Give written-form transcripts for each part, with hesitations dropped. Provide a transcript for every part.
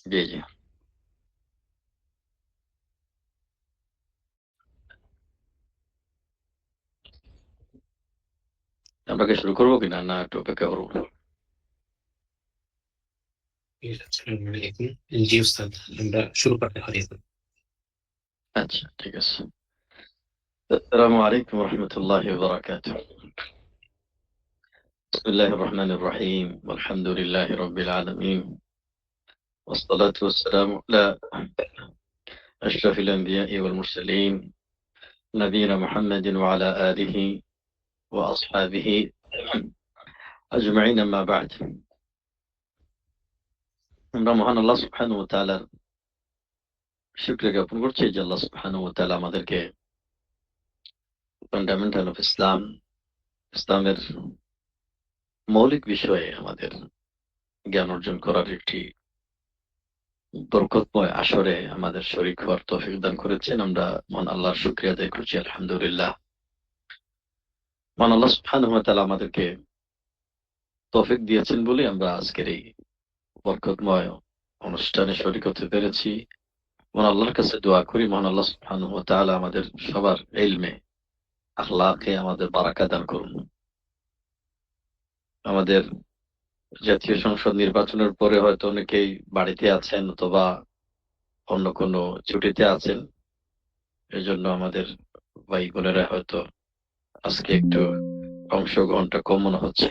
জি, জি। আমরা কি শুরু করবো কিনা? না একটু অপেক্ষা করবো? আসসালামু আলাইকুম। জি উস্তাদ, আমরা শুরু করতে পারি এখন। আচ্ছা, ঠিক আছে। আসসালামু আলাইকুম ওয়া রাহমাতুল্লাহি ওয়া বারাকাতুহু। বিসমিল্লাহির রহমানির রহিম। আলহামদুলিল্লাহি রাব্বিল আলামিন। ওয়াসসালাতু ওয়াসসালামু আলা আশরাফিল আনবিয়া'i ওয়াল মুরসালিন নবিয়িনা মুহাম্মাদিন ওয়া আলা আলিহি ওয়া আসহাবিহি আজমাইন, আম্মা বা'দ। আমরা মহান আল্লাহ সুবহানাহু ওয়া তাআলার শুকরিয়া জ্ঞাপন করছি যে আল্লাহ সুবহানাহু ওয়া তাআলা আমাদেরকে ফান্ডামেন্টাল অফ ইসলাম, ইসলামের মৌলিক বিষয়ে আমাদের জ্ঞান অর্জন করার একটি বরকতময় আসরে আমাদের শরীক হওয়ার তৌফিক দান করেছেন। আমরা মহান আল্লাহর শুকরিয়া আদায় করছি, আলহামদুলিল্লাহ। মহান আল্লাহ সুবহানাহু ওয়া তাআলা আমাদেরকে তৌফিক দিয়েছেন বলে আমরা আজকের এই বরকতময় অনুষ্ঠানে শরীক হতে পেরেছি। মহান আল্লাহর কাছে দোয়া করি, মহান আল্লাহ সুবহানাহু ওয়া তাআলা আমাদের সবার ইলমে, আখলাকে আমাদের বারাকা দান করুন। আমাদের জাতীয় সংসদ নির্বাচনের পরে হয়তো অনেকেই বাড়িতে আছেন অথবা অন্য কোনো ছুটিতে আছেন। এজন্য আমাদের ভাই বোনেরা হয়তো আজকে একটু অংশগ্রহণটা কম মনে হচ্ছে।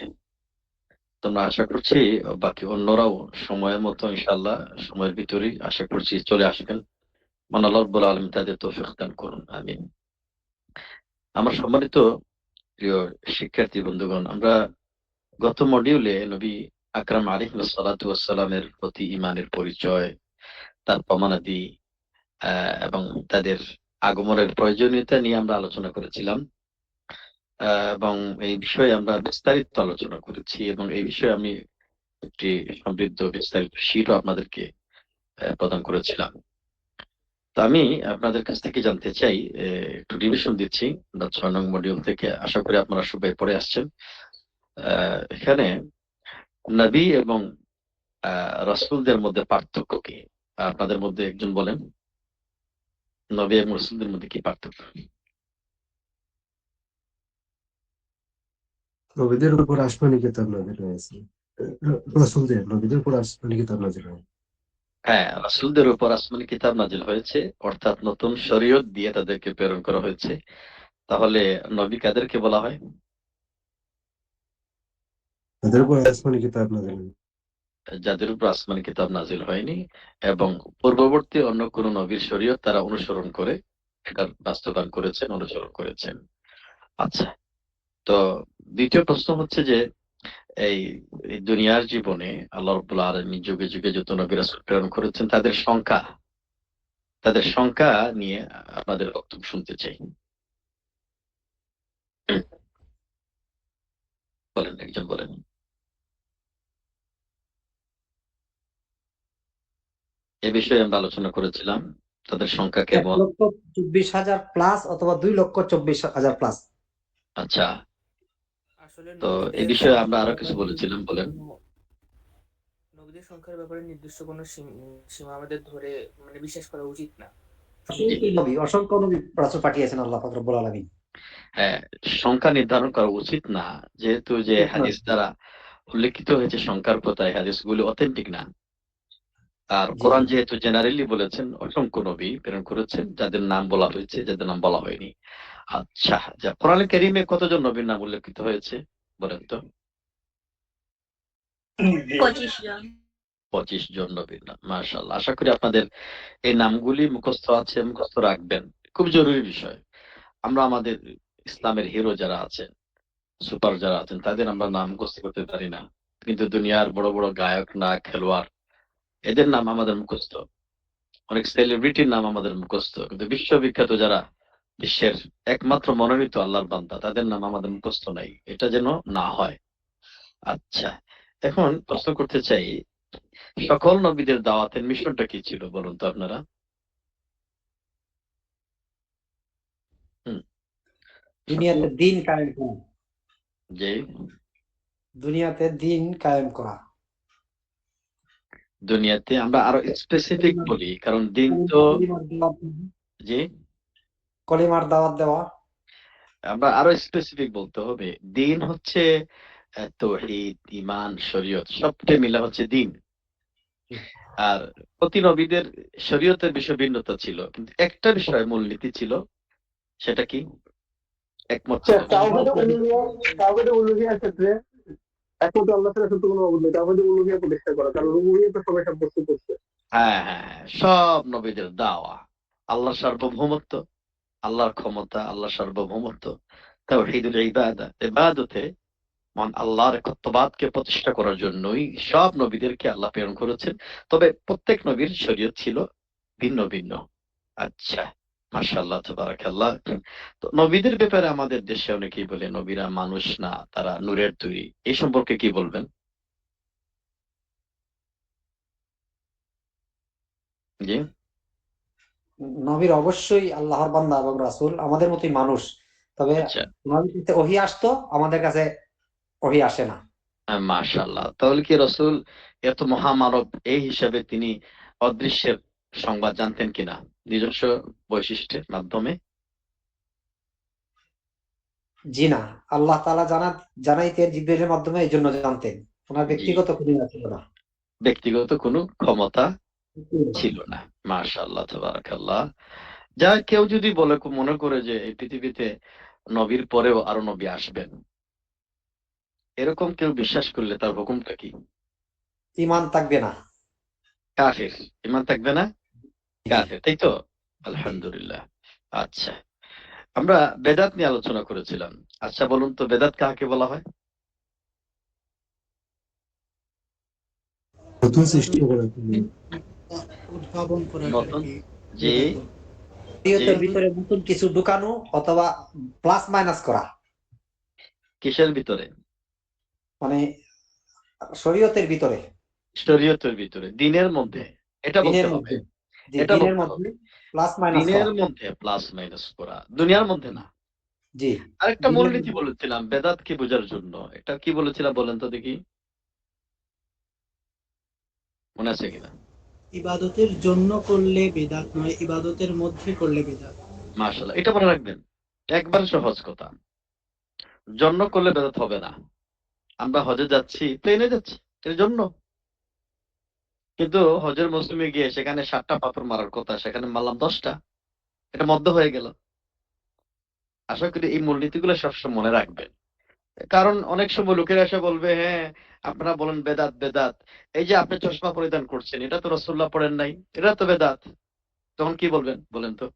তোমরা আশা করছি বাকি অন্যরাও সময়ের মতো ইনশাআল্লাহ সময়ের ভিতরেই আশা করছি চলে আসবেন। মহান আল্লাহ রাব্বুল আলামিন তাদের তৌফিক দান করুন। আমিন। আমার সম্মানিত প্রিয় শিক্ষার্থী বন্ধুগণ, আমরা গত মডিউলে নবী আকরাম আলাইহিস সালাতু ওয়াস সালামের প্রতি ঈমানের পরিচয়, তার প্রমাণাদি এবং তাদের আগমনের প্রয়োজনীয়তা নিয়ে আমরা আলোচনা করেছিলাম। এবং এই বিষয়ে আমরা বিস্তারিত আলোচনা করেছি এবং এই বিষয়ে আমি একটি সমৃদ্ধ বিস্তারিত শীটও আপনাদেরকে প্রদান করেছিলাম। তো আমি আপনাদের কাছ থেকে জানতে চাই, একটু রিভিশন দিচ্ছি আমরা ৬ নং মডিউল থেকে। আশা করি আপনারা সবাই পড়ে আসছেন। এখানে নবী এবং রাসূলদের মধ্যে পার্থক্য কি? আপনাদের মধ্যে একজন বলেন, নবী এবং রাসূলদের মধ্যে কি পার্থক্য? নবীদের উপর আসমানি কিতাব নাযিল হয়েছে। নবীদের উপর আসমানি কিতাব নাযিল হয়। হ্যাঁ, রাসূলদের উপর আসমানি কিতাব নাজিল হয়েছে, অর্থাৎ নতুন শরীয়ত দিয়ে তাদেরকে প্রেরণ করা হয়েছে। তাহলে নবী কাদেরকে বলা হয়? তাদের উপর আসমানি কিতাব নাযিল হয়। যাদের উপর আসমানি কিতাব নাজিল হয়নি এবং পূর্ববর্তী অন্য কোন নবীর শরীয়ত তারা অনুসরণ করে এটার বাস্তবায়ন করেছেন, অনুসরণ করেছেন। আচ্ছা, তো দ্বিতীয় প্রশ্ন হচ্ছে যে এই এই দুনিয়ার জীবনে আল্লাহ রাব্বুল আলামিন যুগে যুগে যত নবী রাসূল প্রেরণ করেছেন তাদের সংখ্যা নিয়ে আপনাদের বক্তব্য শুনতে চাই। বলেন, একজন বলেন। এ বিষয়ে আমরা আলোচনা করেছিলাম। তাদের সংখ্যা কেমন? 1,24,000 প্লাস অথবা 2,24,000 প্লাস। আচ্ছা, আসলে তো এই বিষয়ে আমরা আরো কিছু বলেছিলাম, বলেন। নবীদের সংখ্যার ব্যাপারে নির্দিষ্ট কোনো সীমা আমাদের ধরে বিশ্বাস করা উচিত না। অসংখ্য নবী রাসূল পাঠিয়েছেন আল্লাহ পাক রব্বুল আলামিন। হ্যাঁ, সংখ্যা নির্ধারণ করা উচিত না, যেহেতু যে উচিত নয়। হাদিস দ্বারা উল্লেখিত হয়েছে সংখ্যার কথা, এই হাদিসগুলো অথেন্টিক না। আর জি কোরআন জি। যেহেতু জেনারেলি বলেছেন অসংখ্য নবী প্রেরণ করেছেন, যাদের নাম বলা হয়েছে, যাদের নাম বলা হয়নি। আচ্ছা, যা কোরআন কারীমে কতজন নবীর নাম উল্লেখিত হয়েছে বলেন তো? 25 জন। 25 জন নবীর নাম। মাশাআল্লাহ। আশা করি আপনাদের এই নামগুলি মুখস্থ আছে, মুখস্থ রাখবেন। খুব জরুরি বিষয়। আমরা আমাদের ইসলামের হিরো যারা আছেন, সুপার যারা আছেন, তাদের আমরা নাম মুখস্থ করতে পারি না। কিন্তু দুনিয়ার বড় বড় গায়ক, নায়ক, খেলোয়াড়, এদের নাম আমাদের মুখস্থ। অনেক সেলিব্রিটির নাম আমাদের মুখস্থ। কিন্তু বিশ্ববিখ্যাত যারা, বিশ্বের একমাত্র মনোনীত আল্লাহর বান্দা, তাদের নাম আমাদের মুখস্থ নাই। এটা যেন না হয়। আচ্ছা, এখন প্রশ্ন করতে চাই, সকল নবীদের দাওয়াতের মিশনটা কি ছিল বলুন তো আপনারা? হুম, সকল দুনিয়াতে দিন কায়েম করা। যে দুনিয়াতে দিন কায়েম করা। দুনিয়াতে আমরা আরো স্পেসিফিক বলি, কারণ দিন তো জি কলিমার দাওয়াত দেওয়া। আমরা আরো স্পেসিফিক বলতে হবে। দিন হচ্ছে তৌহিদ, ঈমান, শরীয়ত সবটাই মিলা হচ্ছে দিন। আর প্রতি নবীদের শরীয়তের বিষয়ে ভিন্নতা ছিল, কিন্তু একটা বিষয় মূলনীতি ছিল, সেটা কি? একমত ছিল। তাওহীদে উলুহিয়ার ক্ষেত্রে একমাত্র আল্লাহ ছাড়া সত্য কোনো মাবুদ নেই। তাওহীদে উলুহিয়া প্রতিষ্ঠা করা, কারণ রুবুবিয়্যাত তো সবাই সাব্যস্ত করছে। হ্যাঁ হ্যাঁ হ্যাঁ, সব নবীদের দাওয়া, আল্লাহর সার্বভৌমত্ব, আল্লাহর ক্ষমতা, আল্লাহর সার্বভৌমত্ব, তাওহীদুল ইবাদা, ইবাদতে মহান আল্লাহর একত্ববাদকে প্রতিষ্ঠা করার জন্যই সব নবীদেরকে আল্লাহ প্রেরণ করেছেন। তবে প্রত্যেক নবীর শরীয়ত ছিল ভিন্ন ভিন্ন। আচ্ছা, মাশাআল্লাহ, তাবারাকাল্লাহ। তো নবীদের ব্যাপারে আমাদের দেশে অনেকেই বলে নবীরা মানুষ না, তারা নূরের তৈরি। এই সম্পর্কে কি বলবেন? জি, নবীর অবশ্যই আল্লাহর বান্দা এবং রাসূল, আমাদের মতোই মানুষ। তবে আচ্ছা, নবীতে ওহী আসতো, আমাদের কাছে ওহী আসে না। মাশাআল্লাহ। তাহলে কি রাসূল এত মহামানব, এই হিসাবে তিনি অদৃশ্যের সংবাদ জানতেন কিনা নিজস্ব বৈশিষ্ট্যের মাধ্যমে? জি না, আল্লাহ তাআলা জানাইতেন জিবরীলের মাধ্যমে, এই জন্য জানতেন। ওনার জি, ব্যক্তিগত কোনো ইয়া ছিল না। ব্যক্তিগত কোনো ক্ষমতা ছিল না। মাশাআল্লাহ, তাবারাকাল্লাহ। যা কেউ যদি বলে, মনে করে যে এই পৃথিবীতে নবীর পরেও আরো নবী আসবেন, এরকম কেউ বিশ্বাস করলে তার হুকুমটা কি? ঈমান থাকবে না। কাফির। ঈমান থাকবে না, জি কাফির, তাই তো? আলহামদুলিল্লাহ। আচ্ছা, আমরা বেদাত নিয়ে আলোচনা করেছিলাম। আচ্ছা বলুন তো, বেদাত কাকে বলা হয়? নতুন সৃষ্টি করা উদ্ভাবন করা আর নতুন, কি। জি জি, শরীয়তের ভিতরে নতুন কিছু ঢুকানো অথবা প্লাস মাইনাস করা, কিসের ভিতরে? মানে শরীয়তের ভিতরে, শরীয়তের ভিতরে, দিনের মধ্যে, এটা বলতে দিনের হবে। মধ্যে। জি, এটা দিনের বলতে মধ্যে হবে, প্লাস মাইনাস করা। দিনের মধ্যে প্লাস মাইনাস করা, দুনিয়ার মধ্যে না। জি, আরেকটা দিনের মূলনীতি মধ্যে। বলেছিলাম বেদাত কি বোঝার জন্য, এটা কি বলেছিলাম বলেন তো দেখি, মনে আছে কিনা? ইবাদতের জন্য করলে বিদআত নয়, ইবাদতের মধ্যে করলে বিদআত। মাশাআল্লাহ, এটা মনে রাখবেন। একবার সহজ কথা, জন্য করলে বেদাত হবে না। আমরা হজে যাচ্ছি, প্লেনে যাচ্ছি, এর জন্য। কিন্তু হজের মৌসুমে গিয়ে সেখানে 7টা পাথর মারার কথা, সেখানে মারলাম 10টা, এটা মধ্য হয়ে গেল। আশা করি এই মূলনীতিগুলো সবসময় মনে রাখবেন। কারণ অনেক সময় লোকেরা এসে বলবে, হ্যাঁ আপনারা বলেন বেদাত বেদাত, এই যে আপনি চশমা পরিধান করছেন, এটা তো রাসূলুল্লাহ পড়েন নাই, এটা তো বেদাত। তখন কি বলবেন বলেন তো,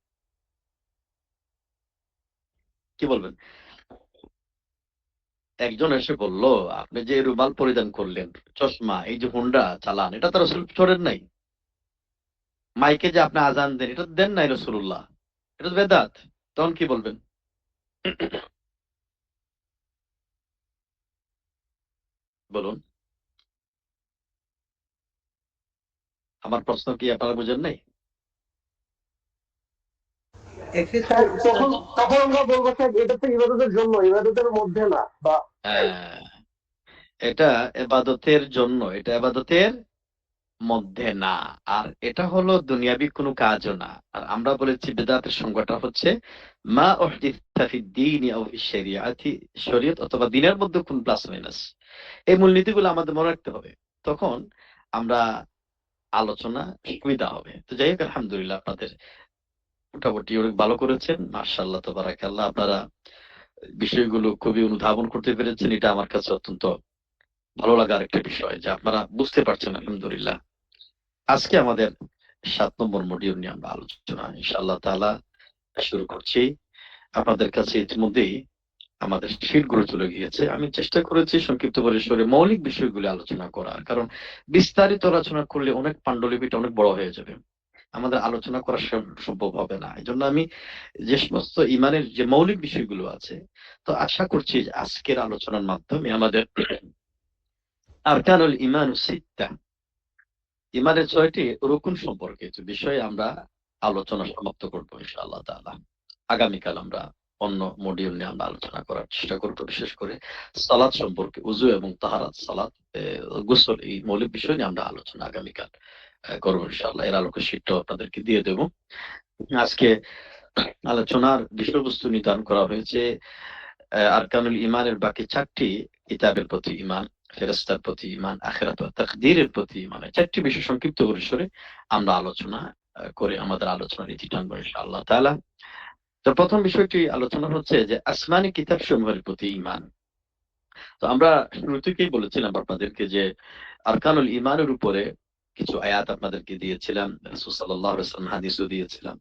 কি বলবেন? একজন এসে বলল, আপনি যে রুমাল পরিধান করলেন, চশমা, এই যে হুন্ডা চালান, এটা তো রাসূল করেন নাই। মাইকে যে আপনি আজান দেন, এটা তো দেন নাই রাসূলুল্লাহ, এটা তো বেদাত। তখন কি বলবেন? বলুন, আমার প্রশ্ন কি আপনারা বুঝেন নাই? হ্যাঁ, তখন তখন আমরা বলবো স্যার, এটা তো ইবাদতের জন্য, ইবাদতের মধ্যে না। বা হ্যাঁ, এটা এবাদতের জন্য, এটা এবাদতের মধ্যে না। আর এটা হলো দুনিয়াবি কোনো কাজও না। আর আমরা বলেছি বেদাতের সংজ্ঞাটা হচ্ছে মা উহদিসা ফিদ-দীনি আও ফিশ-শরিয়াতি, শরীয়ত অথবা দ্বীনের মধ্যে কোন প্লাস মাইনাস। এই মূলনীতিগুলো আমাদের মনে রাখতে হবে। তখন আমরা আলোচনা সুবিধা হবে। তো যাই হোক, আলহামদুলিল্লাহ, আপনাদের মোটামুটি অনেক ভালো করেছেন। মাশাআল্লাহ, তাবারাকাল্লাহ। আপনারা বিষয়গুলো খুবই অনুধাবন করতে পেরেছেন। এটা আমার কাছে অত্যন্ত ভালো লাগার একটা বিষয় যে আপনারা বুঝতে পারছেন, আলহামদুলিল্লাহ। আজকে আমাদের 7 নম্বর মডিউল নিয়ে আমরা আলোচনা ইনশাআল্লাহ তাআলা শুরু করছি। আপনাদের কাছে ইতিমধ্যেই আমাদের শীটগুলো চলে গিয়েছে। আমি চেষ্টা করেছি সংক্ষিপ্ত পরিসরে মৌলিক বিষয়গুলো আলোচনা করার। কারণ বিস্তারিত আলোচনা করলে অনেক পাণ্ডুলিপিটা অনেক বড় হয়ে যাবে। আমাদের আলোচনা করা সম্ভব হবে না। এজন্য আমি যে সমস্ত ঈমানের যে মৌলিক বিষয়গুলো আছে, তো আশা করছি যে আজকের আলোচনার মাধ্যমে আমাদের আরকানুল ঈমানুস সিত্তা, ঈমানের 6টি রুকুন সম্পর্কে কিছু বিষয় আমরা আলোচনা সমাপ্ত করব ইনশাআল্লাহ তাআলা। আগামীকাল আমরা অন্য মডিউল নিয়ে আমরা আলোচনা করার চেষ্টা করব, বিশেষ করে সালাত সম্পর্কে, উযু এবং তাহারাত, সালাত, গোসল, এই মৌলিক বিষয় নিয়ে আমরা আলোচনা আগামীকাল করবো ইনশাআল্লাহ। এর আলোকে শীটটাও আপনাদেরকে দিয়ে দেব। আজকে আলোচনার বিষয়বস্তু নির্ধারণ করা হয়েছে আরকানুল ইমানের বাকি 4টি কিতাবের প্রতি ইমান, ফেরেশতার প্রতি ইমান, আখিরাত ও তাকদীরের প্রতি ইমান। 4টি বিষয় সংক্ষিপ্ত পরিসরে আমরা আলোচনা করে আমাদের আলোচনার ইতি টানবো ইনশাআল্লাহ তাআলা। তো প্রথম বিষয়টি আলোচনা হচ্ছে যে আসমানি কিতাব সমূহের প্রতি ইমান। তো আমরা শুরু থেকেই বলেছিলাম আপনাদেরকে যে আরকানুল ইমানের উপরে কিছু আয়াত আপনাদেরকে দিয়েছিলাম, রাসূল সাল্লাল্লাহু আলাইহি ওয়াসাল্লাম হাদিসও দিয়েছিলাম।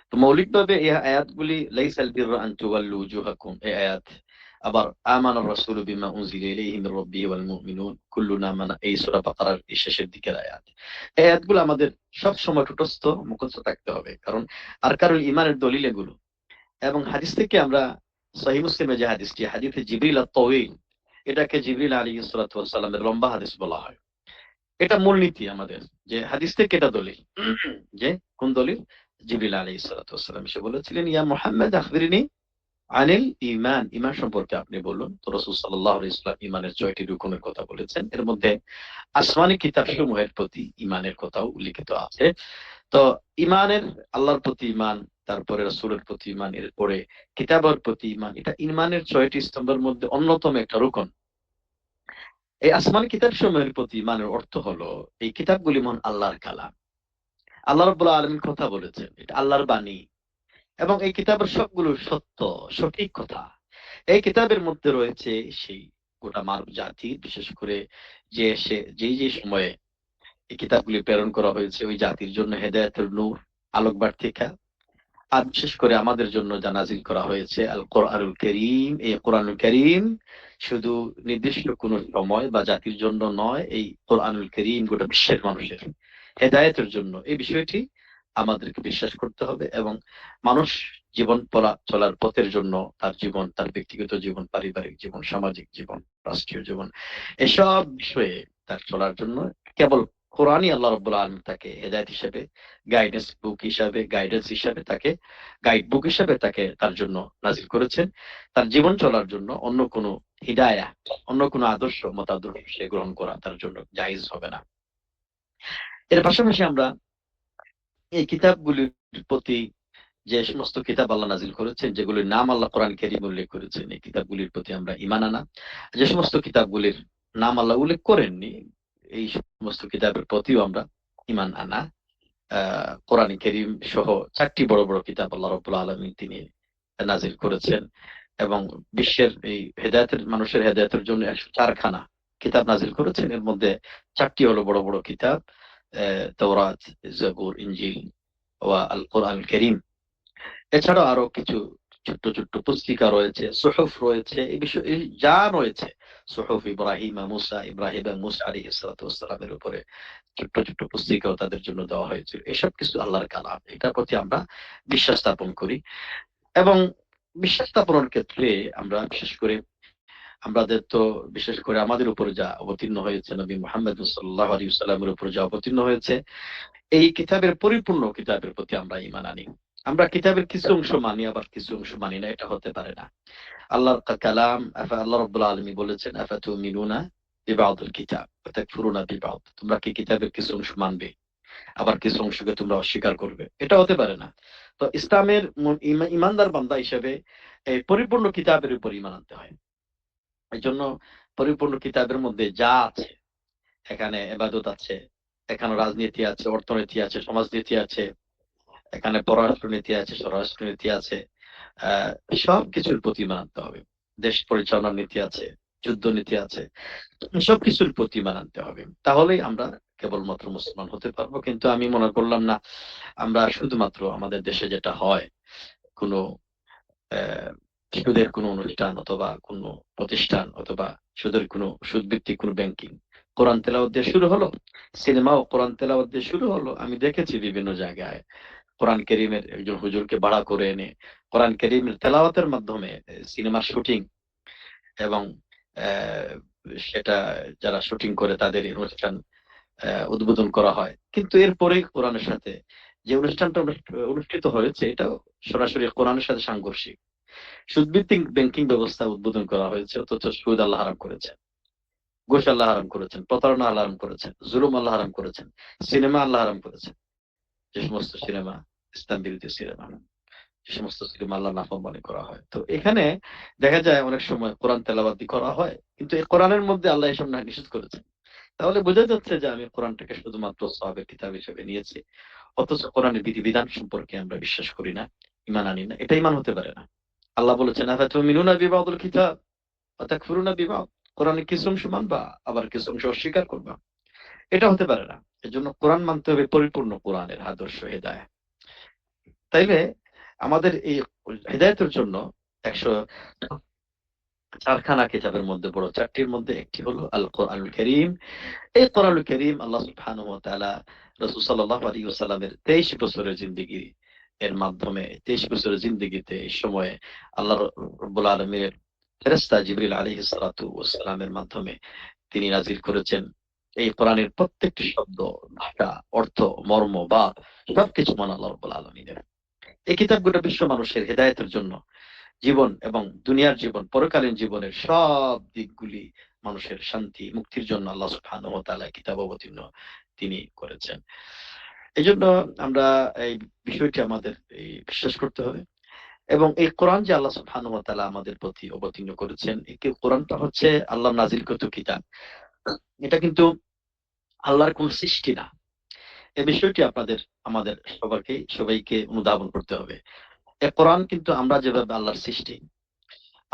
তো মৌলিকভাবে এই আয়াতগুলি লাইসাল বিররা আন তুওয়াল্লু উজুহাকুম, এই আয়াত, আবার আমানার রাসূলু বিমা উনজিলা ইলাইহি মির রাব্বিহি ওয়াল মুমিনুন কুল্লুনা আমানা, এই সূরা বাকারার এই শেষের দিকের আয়াত। এই আয়াতগুলো আমাদের সব সময় মুখস্থ থাকতে হবে, কারণ আরকানুল ইমানের দলিল এগুলো। এবং হাদিস থেকে আমরা সহিহ মুসলিমে যে হাদিসটি, হাদিসে জিবরিল আত-তাওয়িল, এটাকে জিবরিল আলাইহিস সালাতু ওয়াস সালামের লম্বা হাদিস বলা হয়। এটা মূলনীতি আমাদের, যে হাদিস থেকে এটা দলিল। যে কোন দলিল? জিবরিল আলাইহিস সালাতু ওয়াস সালাম এসে বলেছিলেন, ইয়া মুহাম্মদ আখবিরনি আনিল ঈমান, ঈমান সম্পর্কে আপনি বলুন। তো রাসূল সাল্লাল্লাহু আলাইহি ওয়াসাল্লাম ঈমানের 6টি রুকনের কথা বলেছেন। এর মধ্যে আসমানি কিতাবসমূহের প্রতি ঈমানের কথাও উল্লেখিত আছে। তো ঈমানের, আল্লাহর প্রতি ঈমান, তারপরে রাসূলের প্রতি ঈমান, এরপরে কিতাবের প্রতি ঈমান, এটা ঈমানের 6টি স্তম্ভের মধ্যে অন্যতম একটা রুকন। এই আসমানি কিতাবসমূহের প্রতি ঈমানের অর্থ হলো এই কিতাবগুলি মহান আল্লাহর কালাম। আল্লাহ রাব্বুল আলামিন কথা বলেছেন, এটা আল্লাহর বাণী, এবং এই কিতাবের সবগুলো সত্য, সঠিক কথা। এই কিতাবের মধ্যে রয়েছে সেই গোটা মানব জাতি, বিশেষ করে যে সময়ে এই কিতাবগুলি প্রেরণ করা হয়েছে, ওই জাতির জন্য হেদায়েতের নূর, আলোক বার্তিকা। আর বিশেষ করে আমাদের জন্য যা নাজিল করা হয়েছে আল কোরআনুল কারীম, এই কোরআনুল কারীম শুধু নির্দিষ্ট কোন সময় বা জাতির জন্য নয়, এই কোরআনুল কারীম গোটা বিশ্বের মানুষের হেদায়েতের জন্য। এই বিষয়টি আমাদেরকে বিশ্বাস করতে হবে, এবং মানুষ জীবন চলার পথের জন্য তার জীবন, তার ব্যক্তিগত জীবন, পারিবারিক জীবন, সামাজিক জীবন, রাষ্ট্রীয় জীবন, এসব বিষয়ে তার চলার জন্য কেবল কোরআনই আল্লাহ রাব্বুল আলামিন তাকে হেদায়েত হিসেবে, গাইডেন্স হিসেবে তাকে, গাইড বুক হিসেবে তাকে তার জন্য নাজিল করেছেন। তার জীবন চলার জন্য অন্য কোনো হিদায়া, অন্য কোনো আদর্শ, মতাদর্শ সে গ্রহণ করা তার জন্য জায়েজ হবে না। এর পাশাপাশি আমরা এই কিতাবগুলির প্রতি, যে সমস্ত কিতাব আল্লাহ নাজিল করেছেন, যেগুলির নাম আল্লাহ কোরআন কারীমে উল্লেখ করেছেন, এই কিতাবগুলির প্রতি আমরা ঈমান আনা। যে সমস্ত কিতাবগুলির নাম আল্লাহ উল্লেখ করেননি, এই সমস্ত কিতাবের প্রতিও আমরা ঈমান আনা। কোরআন কারীম সহ 4টি বড় বড় কিতাব আল্লাহ রাব্বুল আলামিন তিনি নাজিল করেছেন, এবং বিশ্বের এই মানুষের হেদায়েতের জন্য 104খানা কিতাব নাজিল করেছেন। এর মধ্যে 4টি হলো বড় বড় কিতাব, তাওরাত, জাবুর, ইনজিল ওয়া আল কোরআনুল কারীম। এছাড়াও আরো কিছু ছোট্ট ছোট্ট পুস্তিকা রয়েছে, সুহুফ রয়েছে, এই বিষয় যা রয়েছে, সুহুফ ইব্রাহিম মুসা আলাইহিস সালাতু ওয়াস সালামের উপরে ছোট্ট ছোট্ট পুস্তিকাও তাদের জন্য দেওয়া হয়েছিল। এসব কিছু আল্লাহর কালাম, এটার প্রতি আমরা বিশ্বাস স্থাপন করি। এবং বিশ্বাস স্থাপনের ক্ষেত্রে আমরা বিশেষ করে আমাদের উপরে যা অবতীর্ণ হয়েছে, নবী মুহাম্মদ সাল্লাল্লাহু আলাইহি ওয়াসাল্লামের উপরে যা অবতীর্ণ হয়েছে, এই কিতাবের পরিপূর্ণ কিতাবের প্রতি আমরা ঈমান আনি। আমরা কিতাবের কিছু অংশ মানি, আবার কিছু অংশ মানি না, এটা হতে পারে না। আল্লাহর কালাম, আল্লাহ রাব্বুল আলামিন বলেছেন, আফাতুমিনুনা বিবাউল কিতাব ওয়া তাকফুরুনা বিবাউদ, তোমরা কি কিতাবের কিছু অংশ মানবে, আবার কিছু অংশকে তোমরা অস্বীকার করবে? এটা হতে পারে না। তো ইসলামের ঈমানদার বান্দা হিসেবে এই পরিপূর্ণ কিতাবের উপর ঈমান আনতে হয়। এই জন্য পরিপূর্ণ কিতাবের মধ্যে যা আছে, এখানে ইবাদত আছে, এখানে রাজনীতি আছে, অর্থনীতি আছে, সমাজনীতি আছে, এখানে পররাষ্ট্রনীতি আছে, স্বরাষ্ট্রনীতি আছে, সবকিছুর প্রতি মানতে হবে। দেশ পরিচালনার নীতি আছে, যুদ্ধ নীতি আছে, সবকিছুর প্রতি মানতে হবে। তাহলেই আমরা কেবলমাত্র মুসলমান হতে পারবো। কিন্তু আমি মনে করলাম না আমরা শুধুমাত্র আমাদের দেশে যেটা হয়, কোনো সুদের কোনো অনুষ্ঠান অথবা কোনো প্রতিষ্ঠান অথবা সুদভিত্তিক কোনো ব্যাংকিং কোরআন তেলাওয়াত দিয়ে শুরু হলো, সিনেমাও কোরআন তেলাওয়াত দিয়ে শুরু হলো। আমি দেখেছি বিভিন্ন জায়গায় কোরআন কারীমের একজন হুজুরকে ভাড়া করে এনে কোরআন কারীমের তেলাওয়াতের মাধ্যমে সিনেমার শুটিং, এবং সেটা যারা শুটিং করে তাদের অনুষ্ঠান উদ্বোধন করা হয়। কিন্তু এরপরে কোরআনের সাথে যে অনুষ্ঠানটা অনুষ্ঠিত হয়েছে, এটাও সরাসরি কোরআনের সাথে সাংঘর্ষিক। সুদভিত্তিক ব্যাংকিং ব্যবস্থা উদ্বোধন করা হয়েছে, অথচ সুদ আল্লাহ হারাম করেছেন, ঘুষ আল্লাহ হারাম করেছেন, প্রতারণা আল্লাহ হারাম করেছেন, জুলুম আল্লাহ হারাম করেছেন, সিনেমা আল্লাহ হারাম করেছেন। যে সমস্ত সিনেমা ইসলাম বিরোধী সিনেমা, যে সমস্ত সিনেমা আল্লাহ নাফরমানি করা হয়, তো এখানে দেখা যায় অনেক সময় কোরআন তেলাওয়াত করা হয়, কিন্তু এই কোরআনের মধ্যে আল্লাহ এসব না নিষেধ করেছেন। তাহলে বোঝা যাচ্ছে যে আমি কোরআনটাকে শুধুমাত্র সওয়াবের কিতাব হিসেবে নিয়েছি, অথচ কোরআনের বিধিবিধান সম্পর্কে আমরা বিশ্বাস করি না, ঈমান আনি না। এটা ঈমান হতে পারে না। আল্লাহ বলেছেন আফাতুমিনুনা বিবাদুল কিতাব ওয়া তাকফুরুনা বিবাদ, কোরআনের কিছু অংশ মানবা আবার কিছু অংশ অস্বীকার করবা, এটা হতে পারে না। এজন্য কোরআন মানতে হবে পরিপূর্ণ কোরআনের আদর্শ হেদায়েত। তাইলে আমাদের এই হেদায়েতের জন্য 104খানা কিতাবের মধ্যে বড় 4টির মধ্যে একটি হলো আল কোরআনুল কারীম। এই কোরআনুল কারীম আল্লাহ সুবহানাহু ওয়া তাআলা রাসূল সাল্লাল্লাহু আলাইহি ওয়াসাল্লামের 23 বছরের জিন্দেগি এর মাধ্যমে, 23 বছরের জিন্দেগিতে এই সময়ে আল্লাহ রাব্বুল আলামিনের ফেরেশতা জিবরিল আলাইহিস সালাতু ওয়াস সালামের মাধ্যমে তিনি নাজিল করেছেন। এই কোরআনের প্রত্যেকটি শব্দ, ভাষা, অর্থ, মর্ম বা সবকিছু মহান আল্লাহ রাব্বুল আলামিনের। এই কিতাবগুলো বিশ্ব মানুষের হেদায়েতের জন্য, জীবন এবং দুনিয়ার জীবন, পরকালীন জীবনের সব দিকগুলি মানুষের শান্তি মুক্তির জন্য আল্লাহ সুবহানাহু ওয়া তাআলা কিতাব অবতীর্ণ তিনি করেছেন। এই জন্য আমরা এই বিষয়টি আমাদের বিশ্বাস করতে হবে। এবং এই কোরআন যে আল্লাহ সুবহানাহু ওয়া তাআলা আমাদের প্রতি অবতীর্ণ করেছেন, এই কোরআনটা হচ্ছে আল্লাহ নাজিলকৃত কিতাব। এটা কিন্তু আল্লাহর কোন সৃষ্টি না। এই বিষয়টি আমাদের সবাইকে অনুধাবন করতে হবে। এই কোরআন কিন্তু আমরা যেভাবে আল্লাহর সৃষ্টি,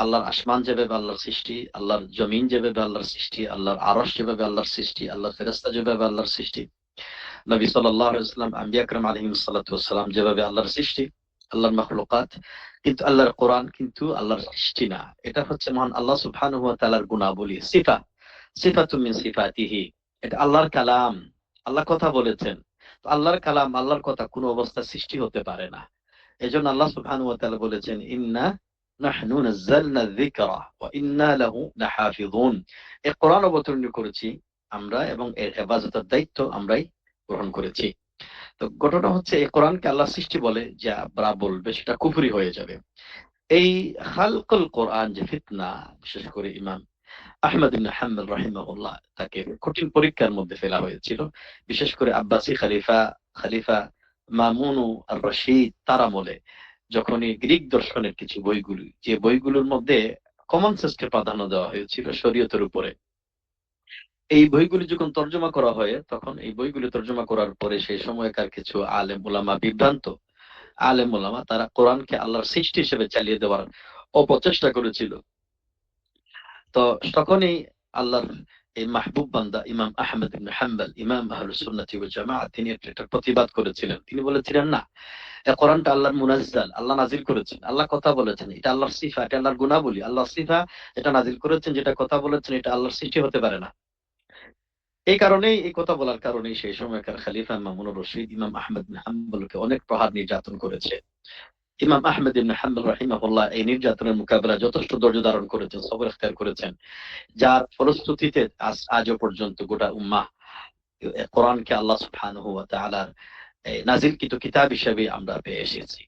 আল্লাহর আসমান যেভাবে আল্লাহর সৃষ্টি, আল্লাহর জমিন যেভাবে আল্লাহর সৃষ্টি, আল্লাহর আরশ যেভাবে আল্লাহর সৃষ্টি, আল্লাহর ফেরেশতা যেভাবে আল্লাহর সৃষ্টি, নবী সাল্লাল্লাহু আলাইহি ওয়াসাল্লাম, আম্বিয়া کرام আলাইহিস সালাতু ওয়াস সালাম যেভাবে আল্লাহর সৃষ্টি, আল্লাহর মাখলুকাত, কিন্তু আল্লাহর কোরআন কিন্তু আল্লাহর সৃষ্টি না। এটা হচ্ছে মহান আল্লাহ সুবহানাহু ওয়া তাআলার গুণাবলী, সিফাতুম মিন সিফাতিহি। এটা আল্লাহর কালাম, আল্লাহ কথা বলেছেন। তো আল্লাহর কালাম, আল্লাহর কথা কোনো অবস্থায় সৃষ্টি হতে পারে না। এজন্য আল্লাহ সুবহানাহু ওয়া তাআলা বলেছেন ইন্না নাহনু নাযালনা যিকরা ওয়া ইন্না লাহু লাহাফিযুন। এই কোরআন অবতীর্ণ করেছি আমরা এবং এর হেফাজতের দায়িত্ব আমরাই গ্রহণ করেছি। তো ঘটনা হচ্ছে এই কোরআনকে আল্লাহ সৃষ্টি বলে যে আমরা বলবে সেটা কুফরি হয়ে যাবে। এই খালকুল কোরআন যে ফিতনা, বিশেষ করে ইমাম আহমদ ইবনে হাম্বল রাহিমাহুল্লাহ তাকে কঠিন পরীক্ষার মধ্যে ফেলা হয়েছিল। বিশেষ করে আব্বাসী খলিফা মামুন আর রশিদ তার আমলে, যখনই গ্রিক দর্শনের কিছু বইগুলি, যে বইগুলোর মধ্যে কমন সেন্সকে প্রাধান্য দেওয়া হয়েছিল শরীয়তের উপরে, এই বইগুলি যখন তর্জমা করা হয়, তখন এই বইগুলি তর্জমা করার পরে সেই সময়কার কিছু আলেম ওলামা, বিভ্রান্ত আলেম ওলামা, তারা কোরআনকে আল্লাহর সৃষ্টি হিসেবে চালিয়ে দেওয়ার অপচেষ্টা করেছিল। তো তখনই আল্লাহর এই মাহবুব বান্দা ইমাম আহমদ ইবনে হাম্বল, ইমাম আহলুস সুন্নাতি ওয়াল জামাআহ, তিনি এটা প্রতিবাদ করেছিলেন। তিনি বলেছিলেন না, এই কোরআনটা আল্লাহর মুনাজ্জাল, আল্লাহ নাজিল করেছেন, আল্লাহ কথা বলেছেন, এটা আল্লাহর সিফা, এটা আল্লাহর গুণাবলী, আল্লাহর সিফা, এটা নাজিল করেছেন, যেটা কথা বলেছেন এটা আল্লাহর সৃষ্টি হতে পারে না। এই কারণেই, এই কথা বলার কারণেই সেই সময়কার খলিফা মামুন রশিদ ইমাম আহমদ ইবনে হাম্বলকে অনেক প্রহার নির্যাতন করেছে। ইমাম আহমদ ইবনে হাম্বল রাহিমাহুল্লাহ এই নির্যাতনের মোকাবেলা যথেষ্ট ধৈর্য ধারণ করেছেন, সবর ইখতিয়ার করেছেন, যার ফলশ্রুতিতে আজও পর্যন্ত গোটা উম্মাহ কোরআনকে আল্লাহ সুবহানাহু ওয়া তাআলার নাজিলকৃত কিতাব হিসেবে আমরা পেয়ে এসেছি।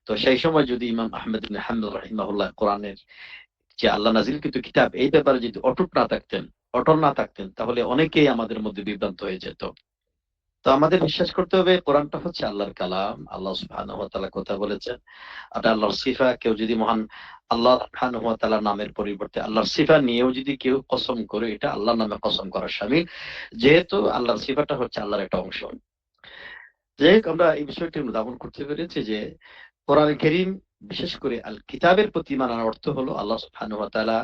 তো সেই সময় যদি ইমাম আহমদ ইবনে হাম্বল রাহিমাহুল্লাহ কোরআনের যে আল্লাহ নাজিলকৃত কিতাব এই ব্যাপারে যদি অটল না থাকতেন, তাহলে অনেকেই আমাদের মধ্যে বিভ্রান্ত হয়ে যেত। তো আমাদের বিশ্বাস করতে হবে কোরআনটা হচ্ছে আল্লাহর কালাম, আল্লাহ সুবহানাহু ওয়া তাআলা কথা বলেছেন। আর আল্লাহর সিফা, কেউ যদি মহান আল্লাহ সুবহানাহু ওয়া তাআলার নামের পরিবর্তে আল্লাহর সিফা নিয়েও যদি কেউ কসম করে, এটা আল্লাহর নামে কসম করার শামিল, যেহেতু আল্লাহর সিফাটা হচ্ছে আল্লাহর একটা অংশ। যাই হোক, আমরা এই বিষয়টি অনুধাবন করতে পেরেছি যে কোরআন কারীম, বিশেষ করে আল কিতাবের প্রতি মানার অর্থ হলো আল্লাহ সুবহানাহু ওয়া তাআলা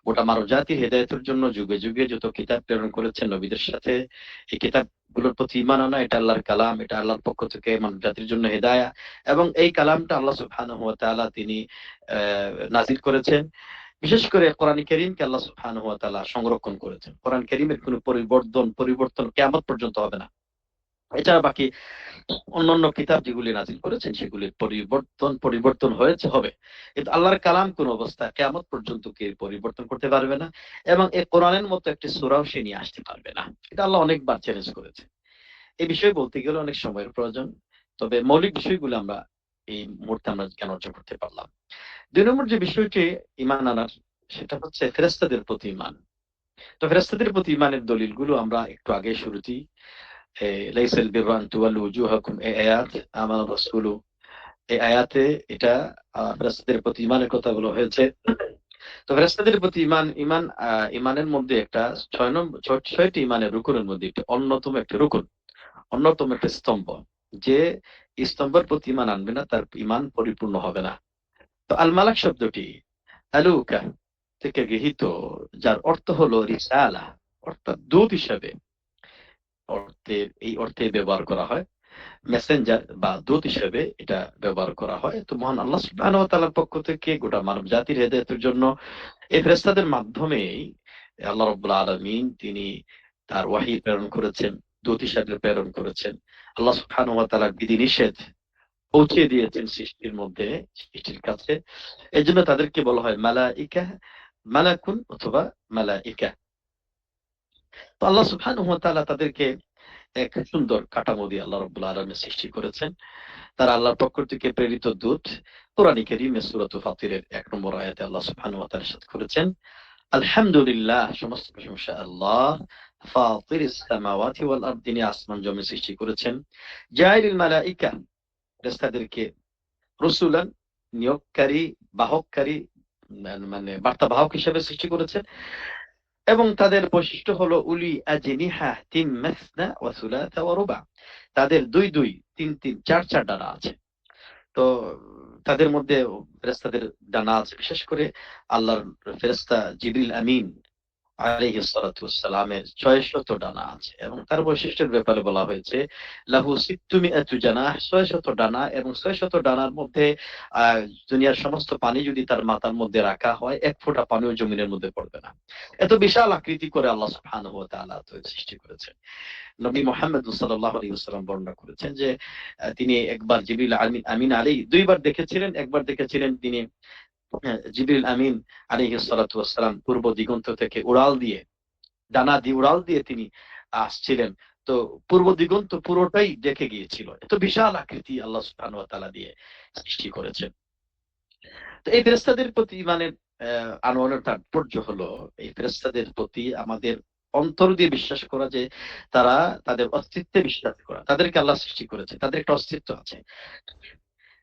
গোটা মানব জাতির হেদায়েতের জন্য যুগে যুগে যত কিতাব প্রেরণ করেছেন নবীদের সাথে, এই কিতাবগুলোর প্রতি ঈমান আনা, এটা আল্লাহর কালাম, এটা আল্লাহর পক্ষ থেকে মানব জাতির জন্য হেদায়া, এবং এই কালামটা আল্লাহ সুবহানাহু ওয়া তাআলা তিনি নাজিল করেছেন। বিশেষ করে কোরআন কারীমকে আল্লাহ সুবহানাহু ওয়া তাআলা সংরক্ষণ করেছেন। কোরআন কারীমের কোনো পরিবর্তন কিয়ামত পর্যন্ত হবে না। এছাড়া বাকি অন্যান্য কিতাব যেগুলি নাজিল করেছেন সেগুলির পরিবর্তন হবে, কিন্তু আল্লাহর কালাম কোন অবস্থায় কিয়ামত পর্যন্ত কেউ পরিবর্তন করতে পারবে না, এবং এই কোরআনের মতো একটি সূরাও সে নিয়ে আসতে পারবে না। এটা আল্লাহ অনেকবার চ্যালেঞ্জ করেছে। এই বিষয়ে বলতে গেলে অনেক সময়ের প্রয়োজন, তবে মৌলিক বিষয়গুলো আমরা এই মুহূর্তে আমরা জ্ঞান অর্জন করতে পারলাম। 2 নম্বর যে বিষয়টি ঈমান আনার, সেটা হচ্ছে ফেরেশতাদের প্রতি ঈমান। তো ফেরেশতাদের প্রতি ঈমানের দলিলগুলো আমরা একটু আগে শুরুতেই লাইসাল বিররা আন তুওয়াল্লু উজুহাকুম এই আয়াত, আমানা রাসূলু এই আয়াতে এটা ফেরেশতাদের প্রতি ঈমানের কথা বলা হয়েছে। তো ফেরেশতাদের প্রতি ঈমানের মধ্যে একটা 6টি ঈমানের রুকুনের মধ্যে একটা অন্যতম একটা রুকুন, অন্যতম একটা স্তম্ভ। যে স্তম্ভের প্রতি ঈমান আনবে না, তার ঈমান পরিপূর্ণ হবে না। তো আল মালাক শব্দটি আলুকা থেকে গৃহীত, যার অর্থ হলো রিসালা, অর্থাৎ দূত হিসাবে এই অর্থে ব্যবহার করা হয়। মেসেঞ্জার বা দূত হিসেবে এটা ব্যবহার করা হয়। তো মহান আল্লাহ সুবহানাহু ওয়া তাআলার পক্ষ থেকে গোটা মানব জাতির হেদায়েতের জন্য এই ফেরেশতাদের মাধ্যমেই আল্লাহ রাব্বুল আলামিন তিনি তার ওহী প্রেরণ করেছেন, দূত হিসেবে প্রেরণ করেছেন। আল্লাহ সুবহানাহু ওয়া তাআলার বিধিনিষেধ পৌঁছে দিয়েছেন সৃষ্টির মধ্যে, সৃষ্টির কাছে। এজন্য তাদেরকে বলা হয় মালাইকা, মালাকুন অথবা মালাইকা। তো আল্লাহ সুবহানাহু ওয়া তাআলা তাদেরকে এক সুন্দর কাঠামো দিয়ে আল্লাহ রাব্বুল আলামিন সৃষ্টি করেছেন। তারা আল্লাহর পক্ষ থেকে প্রেরিত দূত। কোরআনে কারীমে সূরাতুল ফাতিরের 1 নম্বর আয়াতে আল্লাহ সুবহানাহু ওয়া তাআলা ইরশাদ করেছেন, আলহামদুলিল্লাহ, সমস্ত প্রশংসা আল্লাহ, ফাতিরিস সামাওয়াতি ওয়াল আরদ, তিনি আসমান জমিন সৃষ্টি করেছেন। জাইলিল মালাইকা, ফেরেশতাদেরকে রাসূলান, নিয়োগকারী, বাহককারী, মানে বার্তা বাহক হিসেবে সৃষ্টি করেছেন। এবং তাদের বৈশিষ্ট্য হলো উলি আজনিহা তিন মাসনা ওয়া সুলাসা ওয়া রুবা, তাদের 2 2, 3 3, 4 4 ডানা আছে। তো তাদের মধ্যে ফেরেশতাদের ডানা আছে, বিশেষ করে আল্লাহর ফেরেশতা জিবরিল আমিন আলাইহিস সালাতু ওয়াস সালামের 600 ডানা আছে। এবং তার বৈশিষ্ট্যের ব্যাপারে বলা হয়েছে লাহু সিত্তুমিআতু জানাহ, 600 ডানা। এবং 600 ডানার মধ্যে দুনিয়ার সমস্ত পানি যদি তার মাথার মধ্যে রাখা হয়, 1 ফোঁটা পানিও জমিনের মধ্যে পড়বে না। এত বিশাল আকৃতি করে আল্লাহ সুবহানাহু ওয়া তাআলা সৃষ্টি করেছেন। নবী মুহাম্মদ সাল্লাল্লাহু আলাইহি ওয়াসাল্লাম বর্ণনা করেছেন যে তিনি একবার জিবরিল আমিন আলাইহি 2 বার দেখেছিলেন। একবার দেখেছিলেন তিনি জিবরিল আমিন আলাইহিস সালাতু ওয়াস সালাম পূর্ব দিগন্ত থেকে উড়াল দিয়ে, ডানা দিয়ে উড়াল দিয়ে তিনি আসছিলেন। তো পূর্ব দিগন্ত পুরোটাই ঢেকে গিয়েছিল। এত বিশাল আকৃতি আল্লাহ সুবহানাহু ওয়া তাআলা দিয়ে সৃষ্টি করেছেন। তো এই ফেরেশতাদের প্রতি ঈমানের আনওয়ানের তাৎপর্য হলো এই ফেরেশতাদের প্রতি আমাদের অন্তর দিয়ে বিশ্বাস করা, যে তারা তাদের অস্তিত্বে বিশ্বাস করা, তাদেরকে আল্লাহ সৃষ্টি করেছে, তাদের একটা অস্তিত্ব আছে।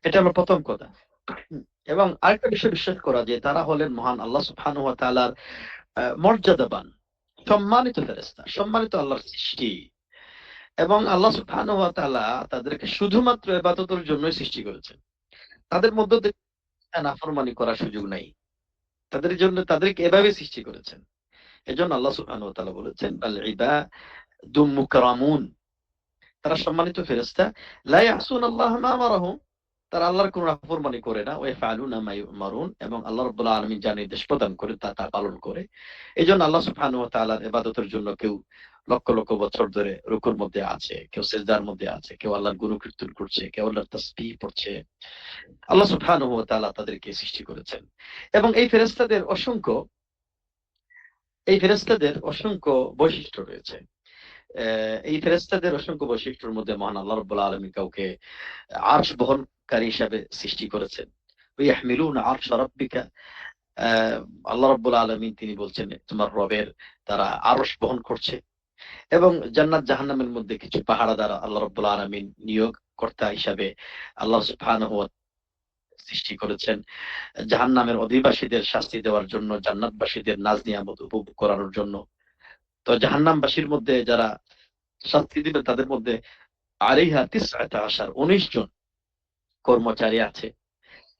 এটা হলো প্রথম কথা। এবং আরেকটা বিষয় বিশ্বাস করা যে তারা হলেন মহান আল্লাহ সুবহানাহু ওয়া তাআলার মর্যাদাবান, সম্মানিত ফেরেশতা, সম্মানিত আল্লাহর সৃষ্টি। এবং আল্লাহ সুবহানাহু ওয়া তাআলা তাদেরকে শুধুমাত্র ইবাদতের জন্যই সৃষ্টি করেছেন। তাদের মধ্য থেকে নাফরমানি করার সুযোগ নাই। তাদের জন্য তাদেরকে এভাবে সৃষ্টি করেছেন। এজন্য আল্লাহ সুবহানাহু ওয়া তাআলা বলেছেন বাল ইবাদুম মুকরামুন, তারা সম্মানিত ফেরেশতা। লা ইয়াসুনাল্লাহ মা আমারাহুম, তারা আল্লাহর কোন নাফরমানি করে না। ওয়া ইয়াফআলুনা মা ইউমারুন, এবং আল্লাহ রাব্বুল আলামিন যা নির্দেশ প্রদান করে তা পালন করে। এজন্য আল্লাহ সুবহানাহু ওয়া তাআলার ইবাদতের জন্য কেউ লক্ষ লক্ষ বছর ধরে রুকুর মধ্যে আছে, কেউ সিজদার মধ্যে আছে, কেউ আল্লাহর গুণকীর্তন করছে, কেউ আল্লাহর তাসবিহ পড়ছে। আল্লাহ সুবহানাহু ওয়া তাআলা তাদেরকে সৃষ্টি করেছেন। এবং এই ফেরেশতাদের অসংখ্য বৈশিষ্ট্য রয়েছে। এই ফেরেশতাদের অসংখ্য বৈশিষ্ট্যের মধ্যে মহান আল্লাহ রাব্বুল আলামিন কাউকে আরশ বহনকারী হিসেবে সৃষ্টি করেছেন। ইয়াহমিলুনা আরশ রাব্বিকা, আল্লাহ রাব্বুল আলামিন তিনি বলছেন তোমার রবের তারা আরশ বহন করছে। এবং জান্নাত জাহান্নামের মধ্যে কিছু পাহারাদার আল্লাহ রাব্বুল আলামিন নিয়োগ কর্তা হিসাবে আল্লাহ সুবহানাহু ওয়া সৃষ্টি করেছেন, জাহান্নামের অধিবাসীদের শাস্তি দেওয়ার জন্য, জান্নাতবাসীদের নাজ নিয়ামত উপভোগ করানোর জন্য। তো জাহান্নামবাসীর মধ্যে যারা শাস্তি দিবে তাদের মধ্যে আলাইহা 19 জন কর্মচারী আছে।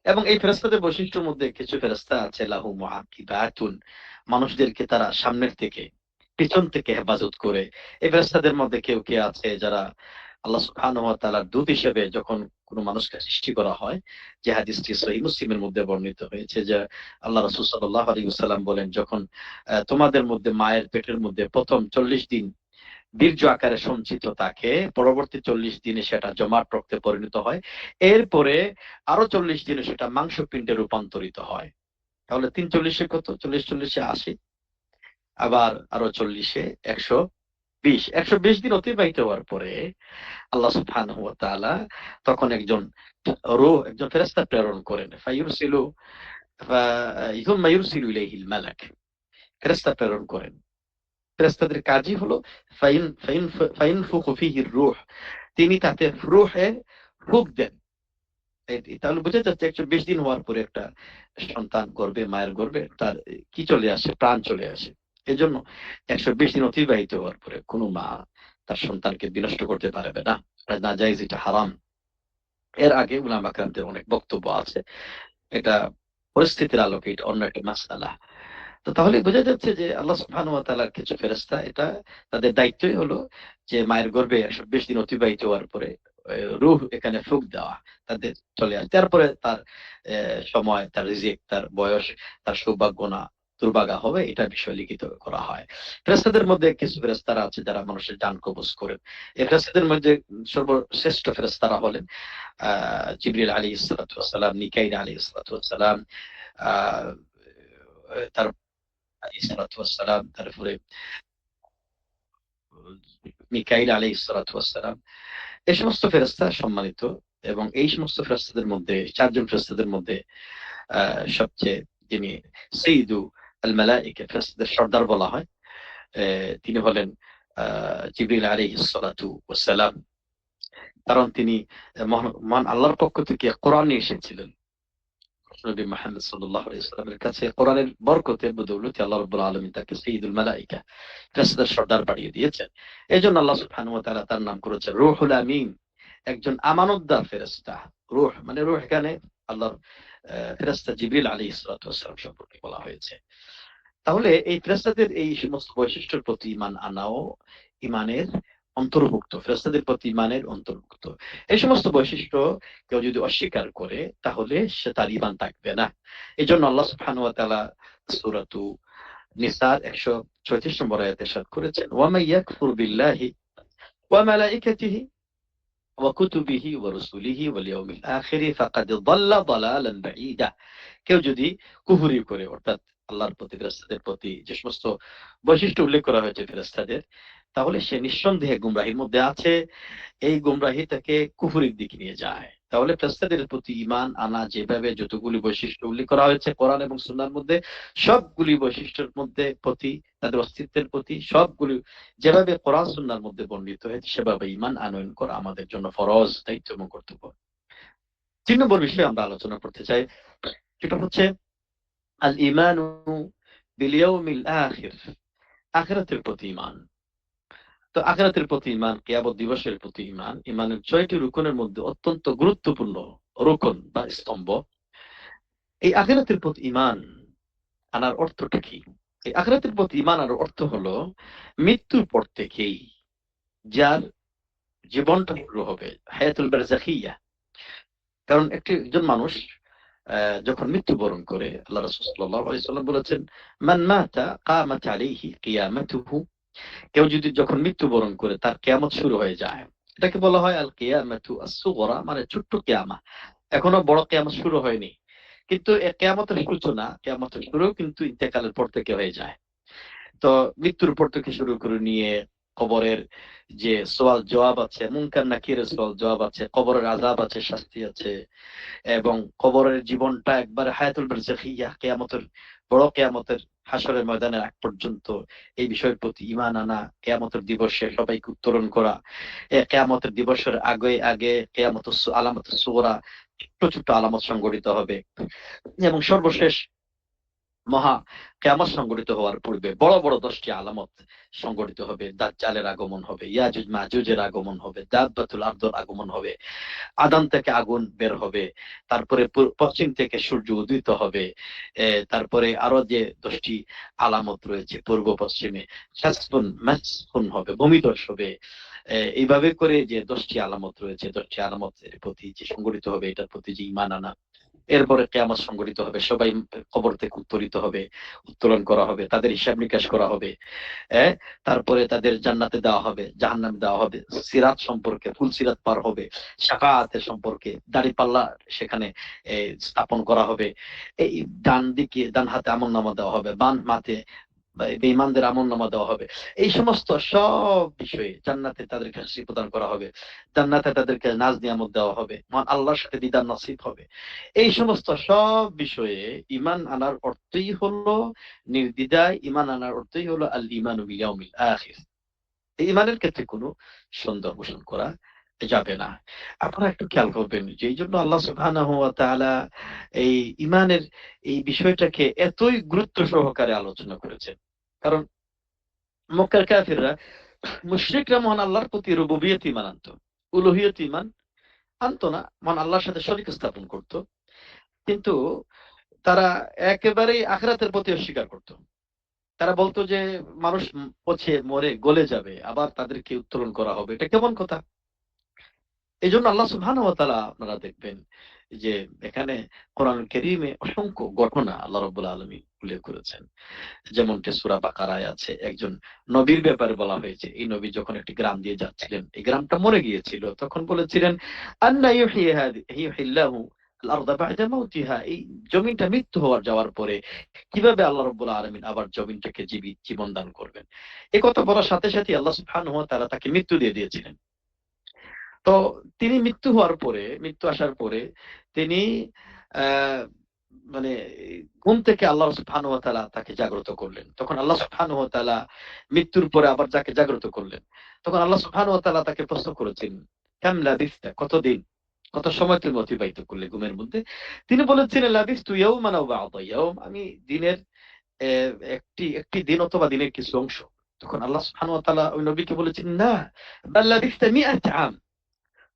এবং এই ফেরেশতাদের বৈশিষ্ট্যের মধ্যে কিছু ফেরেশতা আছে লাহু মুআকিবাতুন, মানুষদেরকে তারা সামনের থেকে পিছন থেকে হেফাজত করে। এই ফেরেশতাদের মধ্যে কেউ কে আছে যারা আল্লাহ সুবহানাহু ওয়া তাআলার দূত হিসেবে যখন কোনো মানুষকে সৃষ্টি করা হয়, যে হাদিসটি সহিহ মুসলিমের মধ্যে বর্ণিত হয়েছে, যে আল্লাহ রাসূল সাল্লাল্লাহু আলাইহি ওয়াসাল্লাম বলেন, যখন তোমাদের মধ্যে মায়ের পেটের মধ্যে প্রথম 40 দিন বীর্য আকারে সঞ্চিত থাকে, পরবর্তী 40 দিনে সেটা জমাট রক্তে পরিণত হয়, এরপরে আরো 40 দিনে সেটা মাংসপিণ্ডে রূপান্তরিত হয়। তাহলে 3 40-এ কত? 40 40-এ 80, আবার আরো 40-এ 120, 120 দিন অতিবাহিত হওয়ার পরে আল্লাহ সুবহানাহু ওয়া তাআলা তখন একজন ফেরেশতা প্রেরণ করেন। সুম্মা ইউরসিলু ইলাইহিল মালাক, ফেরেশতা প্রেরণ করেন। ফেরেশতাদের কাজই হলো ফাইনফুখু ফীহির রূহ, তিনি তাতে রূহে ফুঁক দেন। তাহলে বোঝা যাচ্ছে 120 দিন হওয়ার পরে একটা সন্তান গর্ভে, মায়ের গর্ভে তার কি চলে আসে, প্রাণ চলে আসে। এজন্য 120 দিন অতিবাহিত হওয়ার পরে কোনো মা তার সন্তানকে বিনষ্ট করতে পারবে না, এটা নাজায়েজ, এটা হারাম। এর আগে উলামা কেরামদের অনেক বক্তব্য আছে, এটা পরিস্থিতির আলোকে এটা অন্য একটা মাসআলা। তো তাহলে বোঝা যাচ্ছে যে আল্লাহ সুবহানাহু ওয়া তাআলার কিছু ফেরেশতা, এটা তাদের দায়িত্বই হলো যে মায়ের গর্ভে 120 দিন অতিবাহিত হওয়ার পরে রূহ এখানে ফুঁক দেওয়া, তাদের চলে আসে। তারপরে তার সময়, তার রিজিক, তার বয়স, তার সৌভাগ্য না দুর্ভাগা হবে, এটা বিষয় লিখিত করা হয়। ফেরেশতাদের মধ্যে কিছু ফেরেশতারা আছে যারা মানুষের জান কবজ করেন। এই ফেরেশতাদের মধ্যে সর্বশ্রেষ্ঠ ফেরেশতারা হলেন জিবরিল আলাইহিস সালাতু ওয়াস সালাম, মিকাইল আলাইহিস সালাতু ওয়াস সালাম, তার আলাইহিস সালাতু ওয়াস সালাম, তারপরে মিকাইল আলাইহিস সালাতু ওয়াস সালাম। এই সমস্ত ফেরেশতা সম্মানিত, এবং এই সমস্ত ফেরেশতাদের মধ্যে 4 জন ফেরেশতাদের মধ্যে সবচেয়ে যিনি সাইয়্যিদু আল মালায়েকা, ফেরেশতাদের সর্দার বলা হয়, তিনি হলেন জিবরিল আলাইহিস সালাতু ওয়াস সালাম। কারণ তিনি মহান আল্লাহর পক্ষ থেকে কোরআন নিয়ে এসেছিলেন। নবী মুহাম্মদ সাল্লাল্লাহু আলাইহি ওয়াসাল্লামের কাছে কোরআনের বরকতে, বদৌলতে আল্লাহ রাব্বুল আলামিন তাকে সাইয়্যিদুল মালায়েকা, ফেরেশতাদের সর্দার বানিয়ে দিয়েছেন। এজন্য আল্লাহ সুবহানাহু ওয়া তাআলা তার নাম করেছেন রূহুল আমিন, একজন আমানতদার ফেরেশতা। রূহ মানে রূহ, এখানে আল্লাহর ফেরেশতা জিবরিল আলাইহিস সালাতু ওয়াস সালাম সম্পর্কে বলা হয়েছে। তাহলে এই ফেরেশতাদের এই সমস্ত বৈশিষ্ট্যের প্রতি ঈমান আনাও ঈমানের অন্তর্ভুক্ত, ফেরেশতাদের প্রতি ঈমানের অন্তর্ভুক্ত। এই সমস্ত বৈশিষ্ট্য কেউ যদি অস্বীকার করে তাহলে সে তার ঈমান থাকবে না। এজন্য আল্লাহ সুবহানাহু ওয়া তাআলা সূরাতু নিসার 134 নম্বর আয়াতে ইরশাদ করেছেন, ওয়া মান ইয়াকফুর বিল্লাহি ওয়া মালাইকাতিহি ওয়া কুতুবিহি ওয়া রুসুলিহি ওয়াল ইয়াউমিল আখির ফাকাদ দাল্লা দালালান বাঈদা। কেউ যদি কুফরি করে, অর্থাৎ আল্লাহর প্রতি, ফেরেশতাদের প্রতি যে সমস্ত বৈশিষ্ট্য উল্লেখ করা হয়েছে ফেরেশতাদের, তাহলে সে নিঃসন্দেহে গুমরাহির মধ্যে আছে। এই গুমরাহি তাকে কুফরির দিকে নিয়ে যায়। তাহলে ফেরেশতাদের প্রতি ঈমান আনা, যেভাবে যতগুলি বৈশিষ্ট্য উল্লেখ করা হয়েছে কোরআন এবং সুন্নাহর মধ্যে, সবগুলি বৈশিষ্ট্যের মধ্যে প্রতি, তাদের অস্তিত্বের প্রতি, সবগুলি যেভাবে কোরআন সুন্নাহর মধ্যে বর্ণিত হয়েছে সেভাবে ঈমান আনয়ন করা আমাদের জন্য ফরজ, দায়িত্ব এবং কর্তব্য। 3 নম্বর বিষয়ে আমরা আলোচনা করতে চাই, সেটা হচ্ছে আল ঈমানু বিল ইয়াউমিল আখির, আখিরাতের প্রতি ঈমান। তো আখিরাতের প্রতি ঈমান, কিয়ামত দিবসের প্রতি ঈমান, ঈমানের 6টি রুকনের মধ্যে অত্যন্ত গুরুত্বপূর্ণ রুকন বা স্তম্ভ। এই আখিরাতের প্রতি ঈমান আনার অর্থটা কি? এই আখিরাতের প্রতি ঈমান আনার অর্থ হলো মৃত্যুর পর থেকেই যার জীবনটা শুরু হবে, হায়াতুল বারযাখিয়া। কারণ একজন মানুষ যখন মৃত্যুবরণ করে, আল্লাহ রাসূল সাল্লাল্লাহু আলাইহি ওয়াসাল্লাম বলেছেন, মান মাতা কামাত আলাইহি কিয়ামাতুহু, কেউ যদি যখন মৃত্যুবরণ করে তার কিয়ামত শুরু হয়ে যায়। এটাকে বলা হয় আল কিয়ামাতু আস-সুগরা, মানে ছোট্ট কিয়ামা। এখনো বড় কিয়ামত শুরু হয়নি, কিন্তু এই কিয়ামতের সূচনা, কিয়ামতের শুরু কিন্তু ইন্তেকালের পর থেকে হয়ে যায়। তো মৃত্যুর পর থেকে শুরু করে নিয়ে কবরের যে সওয়াল জবাব আছে, মুনকার নাকিরের সওয়াল জবাব আছে, কবরের আযাব আছে, শাস্তি আছে, এবং কবরের জীবনটা একবারে হায়াতুল বারযাখিয়া, কিয়ামতের বড় কিয়ামতের হাসরের ময়দানের আগ পর্যন্ত এই বিষয়ের প্রতি ঈমান আনা, কিয়ামতের দিবসে সবাইকে উত্তরণ করা, কিয়ামতের দিবসের আগে আগে কিয়ামতুস আলামাতুস সুগরা, ছোট ছোট আলামত সংঘটিত হবে, এবং সর্বশেষ মহা কিয়ামত সংঘটিত হওয়ার পূর্বে বড় বড় 10টি আলামত সংঘটিত হবে। দাজ্জালের আগমন হবে, ইয়াজুজ মাজুজের আগমন হবে, দাব্বাতুল আরদের আগমন হবে, আদান থেকে আগুন বের হবে, তারপরে পশ্চিম থেকে সূর্য উদিত হবে, তারপরে আরো যে 10টি আলামত রয়েছে পূর্ব পশ্চিমে, শাসফুন মাসফুন হবে, ভূমিধস হবে। এইভাবে করে যে 10টি আলামত রয়েছে, 10টি আলামতের প্রতি যে সংঘটিত হবে, এটার প্রতি যে ঈমান আনা। এরপরে কিয়ামত সংঘটিত হবে, সবাই কবর থেকে উত্তোলিত হবে, উত্তোলন করা হবে, তাদের হিসাব নিকাশ করা হবে, তারপরে তাদের জান্নাতে দেওয়া হবে, জাহান্নামে দেওয়া হবে, সিরাত সম্পর্কে, ফুল সিরাত পার হবে, শাফাআতের সম্পর্কে, দাড়িপাল্লা সেখানে স্থাপন করা হবে, এই ডান হাতে আমলনামা দেওয়া হবে, বাম হাতে বেঈমানদের আমলনামা দেওয়া হবে। এই সমস্ত সব বিষয়ে জান্নাতে তাদেরকে হাসি প্রদান করা হবে, জান্নাতে তাদেরকে নাজ নিয়ামত দেওয়া হবে, মহান আল্লাহর সাথে দিদার নসিব হবে। এই সমস্ত সব বিষয়ে ঈমান আনার অর্থই হলো নির্দ্বিধায় ঈমান আনার অর্থই হলো আল ঈমানু বিল ইয়াউমিল আখির। এই ঈমানের ক্ষেত্রে কোনো সন্দেহ পোষণ করা যাবে না। আপনারা একটু খেয়াল করবেন যে এই জন্য আল্লাহ সুবহানাহু ওয়া তাআলা এই ঈমানের এই বিষয়টাকে এতই গুরুত্ব সহকারে আলোচনা করেছেন। কারণ মক্কার কাফিররা, মুশরিকরা মহান আল্লাহর প্রতি রুবুবিয়ত ঈমান আনতো, উলুহিয়ত ঈমান আনতো না, মহান আল্লাহর সাথে শরীক স্থাপন করত। কিন্তু তারা একেবারেই আখিরাতের প্রতি অস্বীকার করত। তারা বলতো যে মানুষ পচে মরে গলে যাবে, আবার তাদেরকে উত্তোলন করা হবে। এটা কেমন কথা? এই জন্য আল্লাহ সুবহানাহু ওয়া তাআলা আপনারা দেখবেন যে এখানে কোরআন কারীমে অসংখ্য ঘটনা আল্লাহ রাব্বুল আলামিন উল্লেখ করেছেন। যেমনটি সূরা বাকারায় আছে, একজন নবীর ব্যাপারে বলা হয়েছে। এই নবী যখন একটি গ্রাম দিয়ে যাচ্ছিলেন, এই গ্রামটা মরে গিয়েছিল, তখন বলেছিলেন আন্না ইউহয়িল্লাহু আল আরদা বা'দা মাউতিহা, এই জমিনটা মৃত্যু হওয়ার যাওয়ার পরে কিভাবে আল্লাহ রাব্বুল আলামিন আবার জমিনটাকে জীবন দান করবেন। এই কথা বলার সাথে সাথে আল্লাহ সুবহানাহু ওয়া তাআলা তাকে মৃত্যু দিয়ে দিয়েছিলেন। তো তিনি মৃত্যু আসার পরে তিনি মানে ঘুম থেকে আল্লাহ সুবহানাহু ওয়া তাআলা তাকে জাগ্রত করলেন। তখন আল্লাহ সুবহানাহু ওয়া তাআলা মৃত্যুর পরে আবার যাকে জাগ্রত করলেন, তখন আল্লাহ সুবহানাহু ওয়া তাআলা তাকে প্রশ্ন করেছেন, কাম লাবিস্তা, কতদিন, কত সময় তুমি অতিবাহিত করলে ঘুমের মধ্যে? তিনি বলেছিলেন লাবিস্তু ইয়াওমান আও বা'দা ইয়াওম, আমি দিনের একটি দিন অথবা দিনের কিছু অংশ। তখন আল্লাহ সুবহানাহু ওয়া তাআলা ওই নবীকে বলেছেন, না, বাল লাবিস্তা মিআত আম,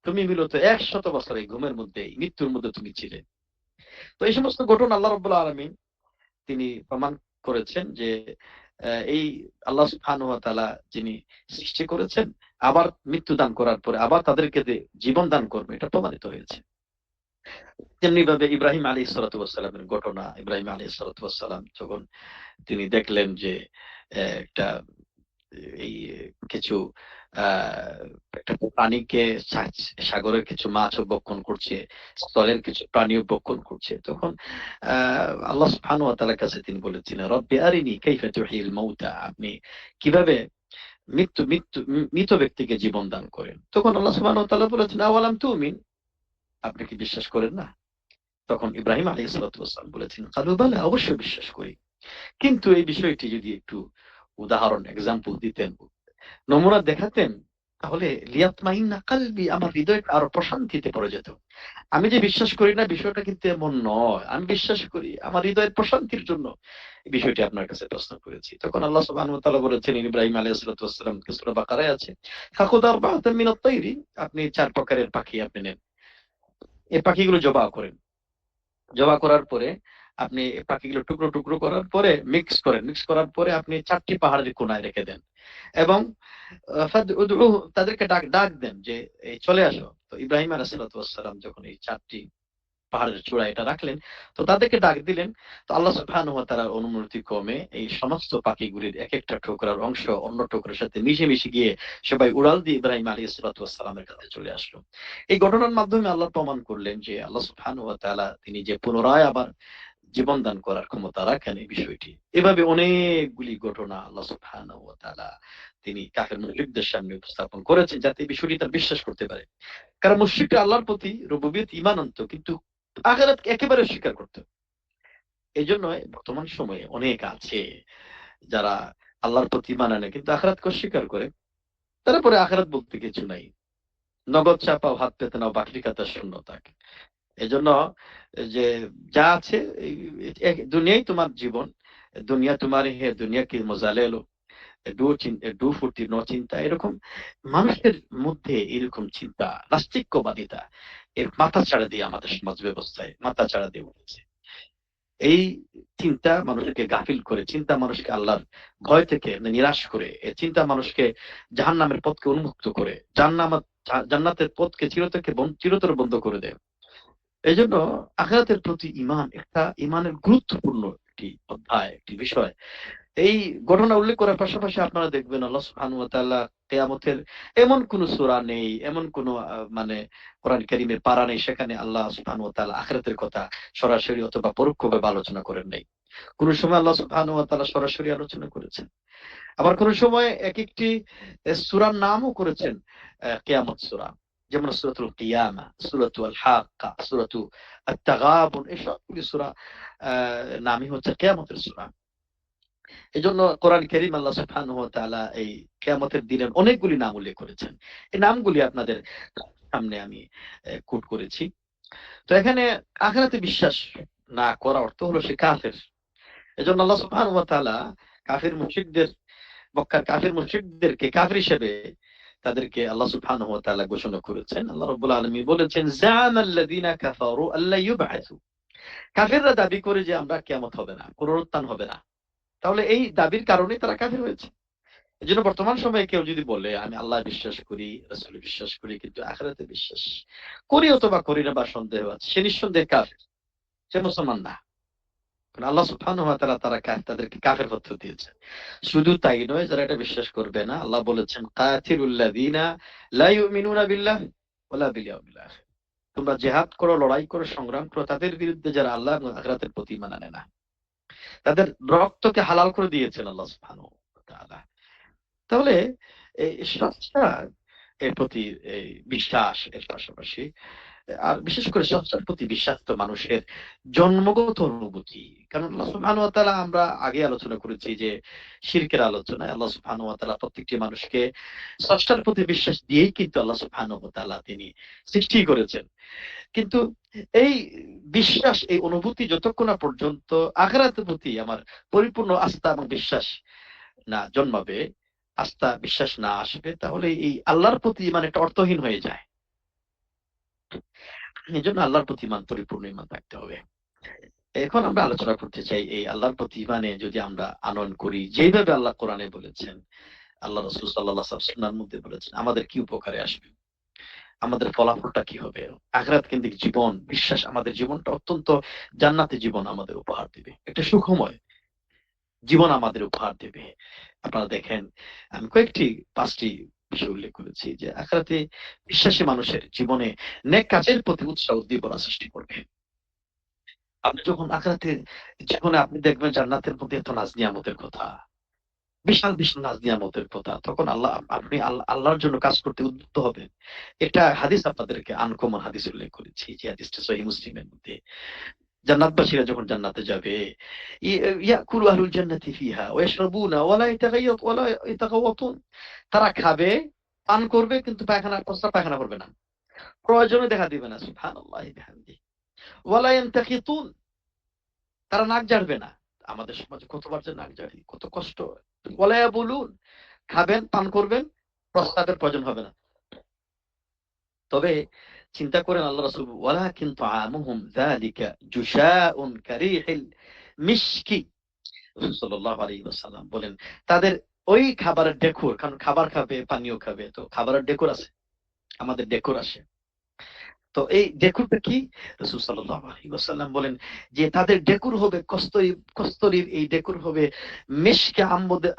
তুমি মূলত 100 বছর এই ঘুমের মধ্যে, মৃত্যুর মধ্যে তুমি ছিলে। তো এই সমস্ত ঘটনা আল্লাহ রাব্বুল আলামিন তিনি প্রমাণ করেছেন যে এই আল্লাহ সুবহানাহু ওয়া তাআলা যিনি সৃষ্টি করেছেন, আবার মৃত্যু দান করার পরে আবার তাদেরকে যে জীবন দান করবে, এটা প্রমাণিত হয়েছে। তেমনি ভাবে ইব্রাহিম আলাইহিস সালাতু ওয়াস সালামের ঘটনা, ইব্রাহিম আলাইহিস সালাতু ওয়াস সালাম যখন তিনি দেখলেন যে একটা এই কিছু একটা প্রাণীকে সাগরের কিছু মাছও ভক্ষণ করছে, স্থলের কিছু প্রাণীও ভক্ষণ করছে, তখন আল্লাহ সুবহানাহু ওয়া তাআলার কাছে তিনি বলেছিলেন, রব্বি আরিনি কাইফা তুহিল মাউতা, আপনি কিভাবে মৃত ব্যক্তিকে জীবন দান করেন। তখন আল্লাহ সুবহানাহু ওয়া তাআলা বলেছেন, আওয়ালাম তুমিন, আপনি কি বিশ্বাস করেন না? তখন ইব্রাহিম আলাইহিস সালাতু ওয়াস সালাম বলেছেন, কালু বালা, অবশ্যই বিশ্বাস করি, কিন্তু এই বিষয়টি যদি একটু উদাহরণ এক্সাম্পল দিতেন, নমুনা দেখাতেন, তাহলে লিয়াতমাইন্না কালবি, আমার হৃদয়টা আরো প্রশান্তিতে পড়ে যেত। আমি যে বিশ্বাস করি না বিষয়টা কিন্তু এমন নয়, আমি বিশ্বাস করি, আমার হৃদয়ের প্রশান্তির জন্য এই বিষয়টি আপনার কাছে প্রশ্ন করেছি। তখন আল্লাহ সুবহানাহু ওয়া তাআলা বলেছেন ইব্রাহিম আলাইহিস সালাতু ওয়াস সালাম, সূরা বাকারায় আছে, ফাখুদ আরবাআতাম মিনাত তাইরি, আপনি 4 প্রকারের পাখি আপনি নেন, এই পাখিগুলো জবাই করেন, জবাই করার পরে আপনি পাখিগুলো টুকরো টুকরো করার পরে মিক্স করার পরে আপনি 4টি পাহাড়ের কোণায় রেখে দেন এবং তাদেরকে ডাক দেন যে চলে আসো। তো ইব্রাহিম আলাইহিস সালাতু ওয়াস সালাম যখন এই 4টি পাহাড়ের চূড়ায় এটা রাখলেন, তো তাদেরকে ডাক দিলেন। তো আল্লাহ সুবহানাহু ওয়া তাআলার অনুমতি ক্রমে এই সমস্ত পাখিগুলির এক একটা টুকরার অংশ অন্য টুকরার সাথে মিশে গিয়ে সবাই উড়াল দিয়ে ইব্রাহিম আলাইহিস সালাতু ওয়াস সালামের কাছে চলে আসলো। এই ঘটনার মাধ্যমে আল্লাহ প্রমাণ করলেন যে আল্লাহ সুবহানাহু ওয়া তাআলা তিনি যে পুনরায় আবার জীবন দান করার ক্ষমতা রাখেন এই বিষয়টি। এভাবে অনেকগুলি ঘটনা আল্লাহ সুবহানাহু ওয়া তাআলা তিনি কাফের মুশরিকদের সামনে উপস্থাপন করেছেন, যাতে এই বিষয়টি তারা বিশ্বাস করতে পারে। কারণ মুশরিকরা আল্লাহর প্রতি রুবুবিয়ত ঈমান আনতো, কিন্তু আখিরাত একেবারে অস্বীকার করত। এই জন্য বর্তমান সময়ে অনেক আছে যারা আল্লাহর প্রতি ঈমান আনে কিন্তু আখিরাতকে অস্বীকার করে। তারপরে আখিরাত বলতে কিছু নাই, নগদ চাপাও হাত পেতে নাও, বাকির কথা শূন্য থাকে। এজন্য যে যা আছে দুনিয়াই তোমার জীবন, দুনিয়া তোমার হে, দুনিয়া কি মজা লে লো, ডু ফুর্তি ন চিন্তা, এরকম মানুষের মধ্যে এরকম চিন্তা, নাস্তিক্যবাদিতা এর মাথা ছাড়া দিয়ে আমাদের সমাজ ব্যবস্থায় মাথা ছাড়া দিয়ে উঠেছে। এই চিন্তা মানুষকে গাফিল করে, চিন্তা মানুষকে আল্লাহর ভয় থেকে নিরাশ করে, এই চিন্তা মানুষকে জাহান্নামের পথকে উন্মুক্ত করে, জান্নাতের পথকে চিরতরে বন্ধ করে দেয়। এই জন্য আখিরাতের প্রতি ঈমান একটা ঈমানের গুরুত্বপূর্ণ একটি অধ্যায়, একটি বিষয়। এই ঘটনা উল্লেখ করার পাশাপাশি আপনারা দেখবেন আল্লাহ সুবহানাহু ওয়া তাআলা কিয়ামতের এমন কোন সূরা নেই, এমন কোন মানে কোরআন কারীমের পারা নেই সেখানে আল্লাহ সুবহানাহু ওয়া তাআলা আখিরাতের কথা সরাসরি অথবা পরোক্ষভাবে আলোচনা করেন নাই। কোন সময় আল্লাহ সুবহানাহু ওয়া তাআলা সরাসরি আলোচনা করেছেন, আবার কোন সময় এক একটি সূরার নামও করেছেন কিয়ামত সূরা, যেমন সূরাতুল কিয়ামা, সূরাতুল হাক্কা, সূরাতু আত-তাগাবুন, এই সবগুলি সূরা নামই হচ্ছে কিয়ামতের সূরা। এজন্য কোরআন কারীম আল্লাহ সুবহানাহু ওয়া তাআলা এই কিয়ামতের দিনের অনেকগুলি নাম উল্লেখ করেছেন। এই নামগুলি আপনাদের সামনে আমি কোট করেছি। তো এখানে আখিরাতে বিশ্বাস না করা অর্থ হলো সে কাফের। এজন্য আল্লাহ সুবহানাহু ওয়া তাআলা কাফির মুশরিকদের, মক্কার কাফির মুশরিকদেরকে কাফির হিসেবে তাদেরকে আল্লাহ সুবহানাহু ওয়া তাআলা ঘোষণা করেছেন। আল্লাহ রাব্বুল আলামিন বলেছেন, জাআমাল্লাযীনা কাফারু আল্লা ইউবআসু। কাফিররা দাবি করে যে আমরা কিয়ামত হবে না, পুনরুত্থান হবে না। তাহলে এই দাবির কারণে তারা কাফির হয়েছে। এজন্য বর্তমান সময়ে কেউ যদি বলে আমি আল্লাহ বিশ্বাস করি, রাসূল বিশ্বাস করি, কিন্তু আখিরাতে বিশ্বাস করি অথবা করি না বা সন্দেহ আছে, সে নিঃসন্দেহে কাফির, সে মুসলমান না। কারণ আল্লাহ সুবহানাহু ওয়া তাআলা তাদেরকে কাফের পথ্য দিয়েছেন। শুধু তাই নয়, যারা এটা বিশ্বাস করবে না, আল্লাহ বলেছেন কাতিলুল লাযীনা লা ইউমিনুনা বিল্লাহ ওয়ালা বিল ইয়াউমিল আখির। তোমরা জিহাদ করো, লড়াই করো, সংগ্রাম করো তাদের বিরুদ্ধে যারা আল্লাহ এবং আখিরাতের প্রতি ঈমান আনে না। তাদের রক্তকে হালাল করে দিয়েছেন আল্লাহ সুবহানাহু ওয়া তাআলা। তাহলে এই সংস্কার এর প্রতি এই বিশ্বাস এর পাশাপাশি আর বিশেষ করে সংস্কার প্রতি বিশ্বাস তো মানুষের জন্মগত অনুভূতি। কারণ আল্লাহ সুবহানাহু ওয়া তাআলা, আমরা আগে আলোচনা করেছি যে শিরকের আলোচনায় আল্লাহ সুবহানাহু ওয়া তাআলা প্রত্যেকটি মানুষকে স্রষ্টার প্রতি বিশ্বাস দিয়েই কিন্তু আল্লাহ সুবহানাহু ওয়া তাআলা তিনি সৃষ্টি করেছেন। কিন্তু এই বিশ্বাস, এই অনুভূতি যতক্ষণ না পর্যন্ত আখিরাতের প্রতি আমার পরিপূর্ণ আস্থা এবং বিশ্বাস না জন্মাবে, আস্থা বিশ্বাস না আসবে, তাহলে এই আল্লাহর প্রতি ঈমান একটা অর্থহীন হয়ে যায়। এই জন্য আল্লাহর প্রতি ঈমান, পরিপূর্ণ ঈমান থাকতে হবে। এখন আমরা আলোচনা করতে চাই এই আল্লাহর প্রতি ঈমানে যদি আমরা আনয়ন করি যেভাবে আল্লাহ কোরআনে বলেছেন, আল্লাহ রাসূল সাল্লাল্লাহু আলাইহি ওয়াসাল্লাম সুন্নাহর মধ্যে বলেছেন, আমাদের কি উপকারে আসবে, আমাদের ফলাফলটা কি হবে। আখিরাত কেন্দ্রিক জীবন, বিশ্বাস আমাদের জীবনটা অত্যন্ত জান্নাতি জীবন আমাদের উপহার দিবে, একটা সুখময় জীবন আমাদের উপহার দেবে। আপনারা দেখেন, আমি কয়েকটি 5টি বিষয় উল্লেখ করেছি যে আখিরাতে বিশ্বাসী মানুষের জীবনে নেক কাজের প্রতি উৎসাহ উদ্দীপনা সৃষ্টি করবে। আপনি যখন আখিরাতে জীবনে আপনি দেখবেন জান্নাতের মধ্যে এত নাজ নিয়ামতের কথা, বিশাল বিশাল নাজ নিয়ামতের কথা, তখন আপনি আল্লাহর জন্য কাজ করতে উদ্যুক্ত হবেন। এটা হাদিস আপনাদেরকে আনকমন হাদিস উল্লেখ করেছি, যে হাদিসটা সহিহ মুসলিমের মধ্যে। জান্নাতবাসীরা যখন জান্নাতে যাবে, ইয়াকুলু আহলুল জান্নাতি ফিহা ওয়া ইয়াশরাবুনা ওয়া লা ইয়াতাগাওয়াতুন। তারা খাবে, পান করবে, কিন্তু পায়খানা করবে না, প্রয়োজনে দেখা দিবে না। সুবহানাল্লাহি বিহামদিহি। ওয়া লা ইয়ানতাখিতুন। তারা নাক ঝাড়বে না। আমাদের সমাজে কতবার যে নাক ঝাড়ি, কত কষ্ট। ওয়া লা ইয়াবুলুন। খাবেন, পান করবেন, প্রস্রাবের প্রয়োজন হবে না। তবে চিন্তা করেন আল্লাহ রাসূল, ওয়ালাকিন তুআমুহুম যালিকা জুশাউন কারীহিল মিশকি। রাসূল সাল্লাল্লাহু আলাইহি ওয়াসাল্লাম বলেন, তাদের ওই খাবারের ডেকোর, কারণ খাবার খাবে, পানীয় খাবে, তো খাবারের ডেকোর আছে, আমাদের ডেকোর আসে। তো এই ডেকোরটা কি? রাসূল সাল্লাল্লাহু আলাইহি ওয়াসাল্লাম বলেন যে তাদের ডেকোর হবে কস্তরীর এই ডেকোর হবে মিশকে,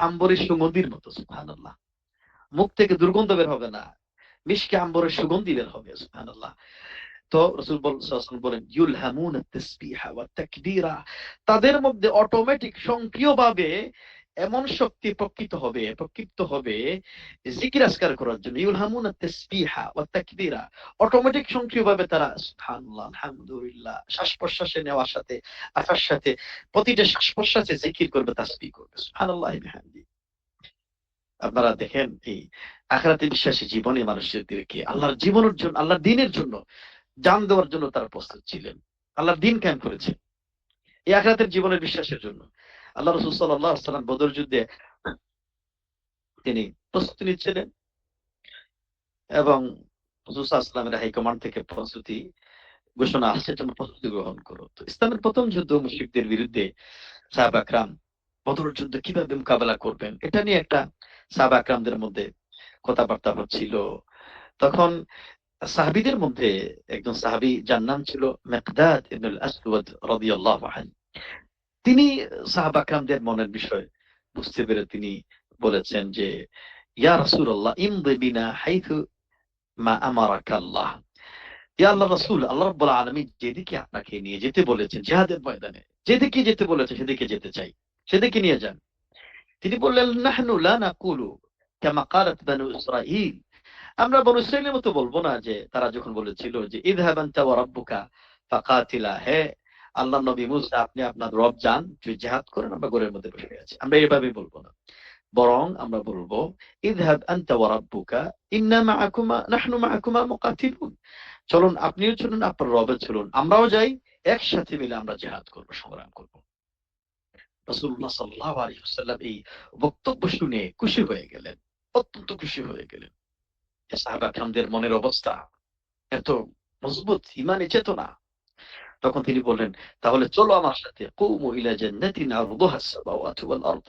আম্বরের সুগন্ধির মতো। সুবহানাল্লাহ। মুখ থেকে দুর্গন্ধ বের হবে না, মিশকে আম্বরের সুগন্ধি বের হবে। সুবহানাল্লাহ। তো রাসূল সাল্লাল্লাহু আলাইহি ওয়াসাল্লাম বলেন, ইউলহামুনা তাসবিহা ওয়া তাকবীরা। তাদের মধ্যে অটোমেটিক সক্রিয়ভাবে এমন শক্তি প্রকৃত হবে জিকির আজকার করার জন্য। ইউলহামুনা তাসবিহা ওয়া তাকবীরা। অটোমেটিক সক্রিয়ভাবে তারা সুবহানাল্লাহ, আলহামদুলিল্লাহ, শ্বাস প্রশ্বাসে নেওয়ার সাথে আসার সাথে প্রতিটা শ্বাস প্রশ্বাসে জিকির করবে, তাসবিহ করবে। সুবহানাল্লাহি বিহামদিহি। আপনারা দেখেন, এই আখিরাতে বিশ্বাসী জীবনে মানুষদেরকে আল্লাহর জীবনের জন্য, আল্লাহর দ্বীনের জন্য জান দেওয়ার জন্য তারা প্রস্তুত ছিলেন। আল্লাহর দ্বীন কায়েম করেছেন এই আখিরাতের জীবনের বিশ্বাসের জন্য। আল্লাহ রাসূল সাল্লাল্লাহু আলাইহি ওয়াসাল্লাম বদর যুদ্ধে তিনি প্রস্তুতি নিচ্ছিলেন এবং রাসূল সাল্লাল্লাহু আলাইহি ওয়াসাল্লামের হাইকমান্ড থেকে প্রস্তুতি ঘোষণা আসছে, তোমরা প্রস্তুতি গ্রহণ করো। তো ইসলামের প্রথম যুদ্ধ মুশরিকদের বিরুদ্ধে সাহাবা একরাম বদর যুদ্ধ কিভাবে মোকাবেলা করবেন এটা নিয়ে একটা সাহাবা একরামদের মধ্যে কথাবার্তা হচ্ছিল। তখন সাহাবীদের মধ্যে একজন সাহাবী, যার নাম ছিল মিকদাদ ইবনুল আসওয়াদ রাদিয়াল্লাহু আনহু, তিনি সাহাবা একরামদের মনের বিষয় বুঝতে পেরে তিনি বলেছেন যে, ইয়া রাসূলুল্লাহ ইমদি বিনা হাইথু মা আমারাকাল্লাহ। ইয়া আল্লাহর রাসূল, আল্লাহ রাব্বুল আলামিন যেদিকে আপনাকে নিয়ে যেতে বলেছেন জিহাদের ময়দানে, যেদিকে যেতে বলেছে সেদিকে যেতে চাই, সেদিকে নিয়ে যান। তিনি বললেন, নাহনু লা নাকুলু কামা ক্বালাত বানু ইসরাঈল, আমরা বনু ইসরাইলের মতো বলবো না যে তারা যখন বলেছিল যে ইযহাব আনতা ওয়া রাব্বুকা ফাকাতিলা, হে আল্লাহ নবী মুসা আপনি আপনার রব যান, জিহাদ করেন, আমরা ঘরের মধ্যে বসে আছি। আমরা এইভাবে বলবো না, বরং আমরা বলবো ইযহাব আনতা ওয়া রাব্বুকা ইন্না মাআকুমা নাহনু মাআকুমা মুকাতিলুন, চলুন আপনিও চলুন, আপনার রবে চলুন, আমরাও যাই, একসাথে মিলে আমরা জিহাদ করব, সংগ্রাম করব। রাসূলুল্লাহ সাল্লাল্লাহু আলাইহি ওয়াসাল্লাম এই বক্তব্য শুনে খুশি হয়ে গেলেন, অত্যন্ত খুশি হয়ে গেলেন। সাহাবা কিরামদের মনের অবস্থা এত মজবুত, ইমানি চেতনা। তখন তিনি বললেন, তাহলে চলো আমার সাথে, কুমু ইলা জান্নাতিন আরদুহা আস-সামাওয়াতু ওয়াল আরদ,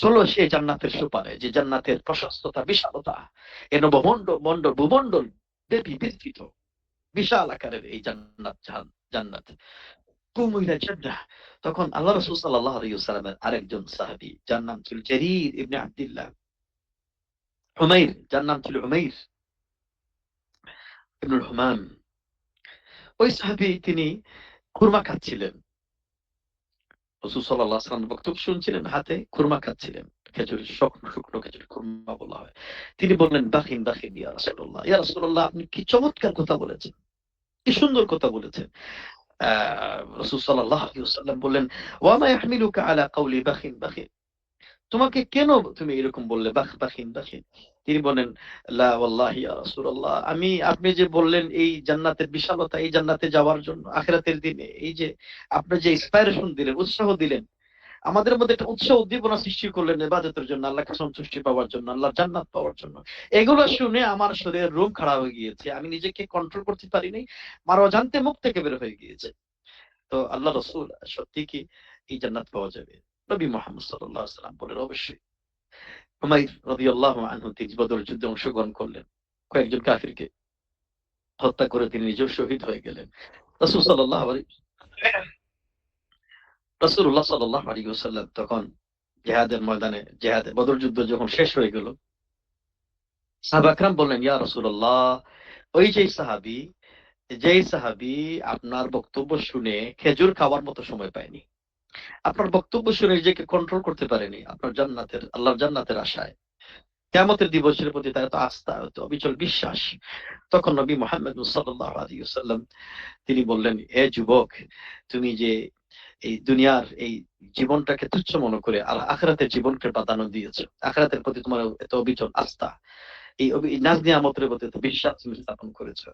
চলো সেই জান্নাতের সুপারে, যে জান্নাতের প্রশস্ততা, বিশালতা, এ ভূমণ্ডল ব্যাপী বিস্তৃত, বিশাল আকারের এই জান্নাত। কুমু ইলা জান্নাহ। তখন আল্লাহ রাসূল সাল্লাল্লাহু আলাইহি ওয়াসাল্লামের আরেকজন সাহাবী, যার নাম ছিল জারীর ইবনে আব্দুল্লাহ, উমাইর, যার নাম ছিল উমাইর ইবনুল হুমাম, ওই সাহাবী তিনি খুরমা খাচ্ছিলেন। রাসূল সাল্লাল্লাহু আলাইহি ওয়াসাল্লাম বক্তব্য শুনছিলেন, হাতে খুরমা খাচ্ছিলেন, খেজুরের শুকনো খেজুর খুরমা বলা হয়। তিনি বললেন, বাখিন বাখিন ইয়া রাসূলুল্লাহ, ইয়া রাসূলুল্লাহ আপনি কি চমৎকার কথা বলেছেন, কি সুন্দর কথা বলেছেন। রাসূল সাল্লাল্লাহু আলাইহি ওয়াসাল্লাম বললেন, ওয়া মা ইয়াহমিলুকা আলা কওলি বাখিন বাখিন, তোমাকে কেন তুমি এরকম বললে বাখিন বাখিন। তিনি বলেন, লা ওয়াল্লাহি ইয়া রাসূলুল্লাহ, আপনি যে বললেন এই জান্নাতের বিশালতা, এই জান্নাতে যাওয়ার জন্য আখিরাতের দিনে, এই যে আপনি যে ইন্সপায়ারেশন দিলেন, উৎসাহ দিলেন, আমাদের মধ্যে একটা উৎসাহ উদ্দীপনা সৃষ্টি করলেন ইবাদতের জন্য, আল্লাহকে সন্তুষ্টি পাওয়ার জন্য, আল্লাহর জান্নাত পাওয়ার জন্য, এগুলো শুনে আমার শরীরের রোম খাড়া হয়ে গিয়েছে, আমি নিজেকে কন্ট্রোল করতে পারিনি, আমার অজান্তে মুখ থেকে বের হয়ে গিয়েছে। তো আল্লাহ রাসূল, সত্যি কি এই জান্নাত পাওয়া যাবে? নবী মুহাম্মদ সাল্লাল্লাহু আলাইহি ওয়াসাল্লাম বলেন, অবশ্যই। উমাইর রাদিয়াল্লাহু আনহু তিনি বদর যুদ্ধে অংশগ্রহণ করলেন, কয়েকজন কাফিরকে হত্যা করে তিনি নিজেও শহীদ হয়ে গেলেন। রাসূলুল্লাহ সাল্লাল্লাহু আলাইহি ওয়াসাল্লাম তখন জিহাদের ময়দানে, বদর যুদ্ধ যখন শেষ হয়ে গেল, সাহাবা একরাম বললেন, ইয়া রাসূলুল্লাহ, ওই যেই সাহাবী আপনার বক্তব্য শুনে খেজুর খাওয়ার মতো সময় পায়নি, আপনার বক্তব্য শুনে নিজেকে কন্ট্রোল করতে পারেনি, আপনার আল্লাহর জান্নাতের আশায়, কিয়ামতের দিবসের প্রতি তার এত আস্থা, এত অবিচল বিশ্বাস। তখন নবী মুহাম্মদ সাল্লাল্লাহু আলাইহি ওয়াসাল্লাম তিনি বললেন, হে যুবক, তুমি যে এই দুনিয়ার এই জীবনটাকে তুচ্ছ মনে করে আখিরাতের জীবনকে প্রাধান্য দিয়েছো, আখিরাতের প্রতি তোমার এত অবিচল আস্থা, এই নাজ নিয়ামতের প্রতি এত বিশ্বাস তুমি স্থাপন করেছো,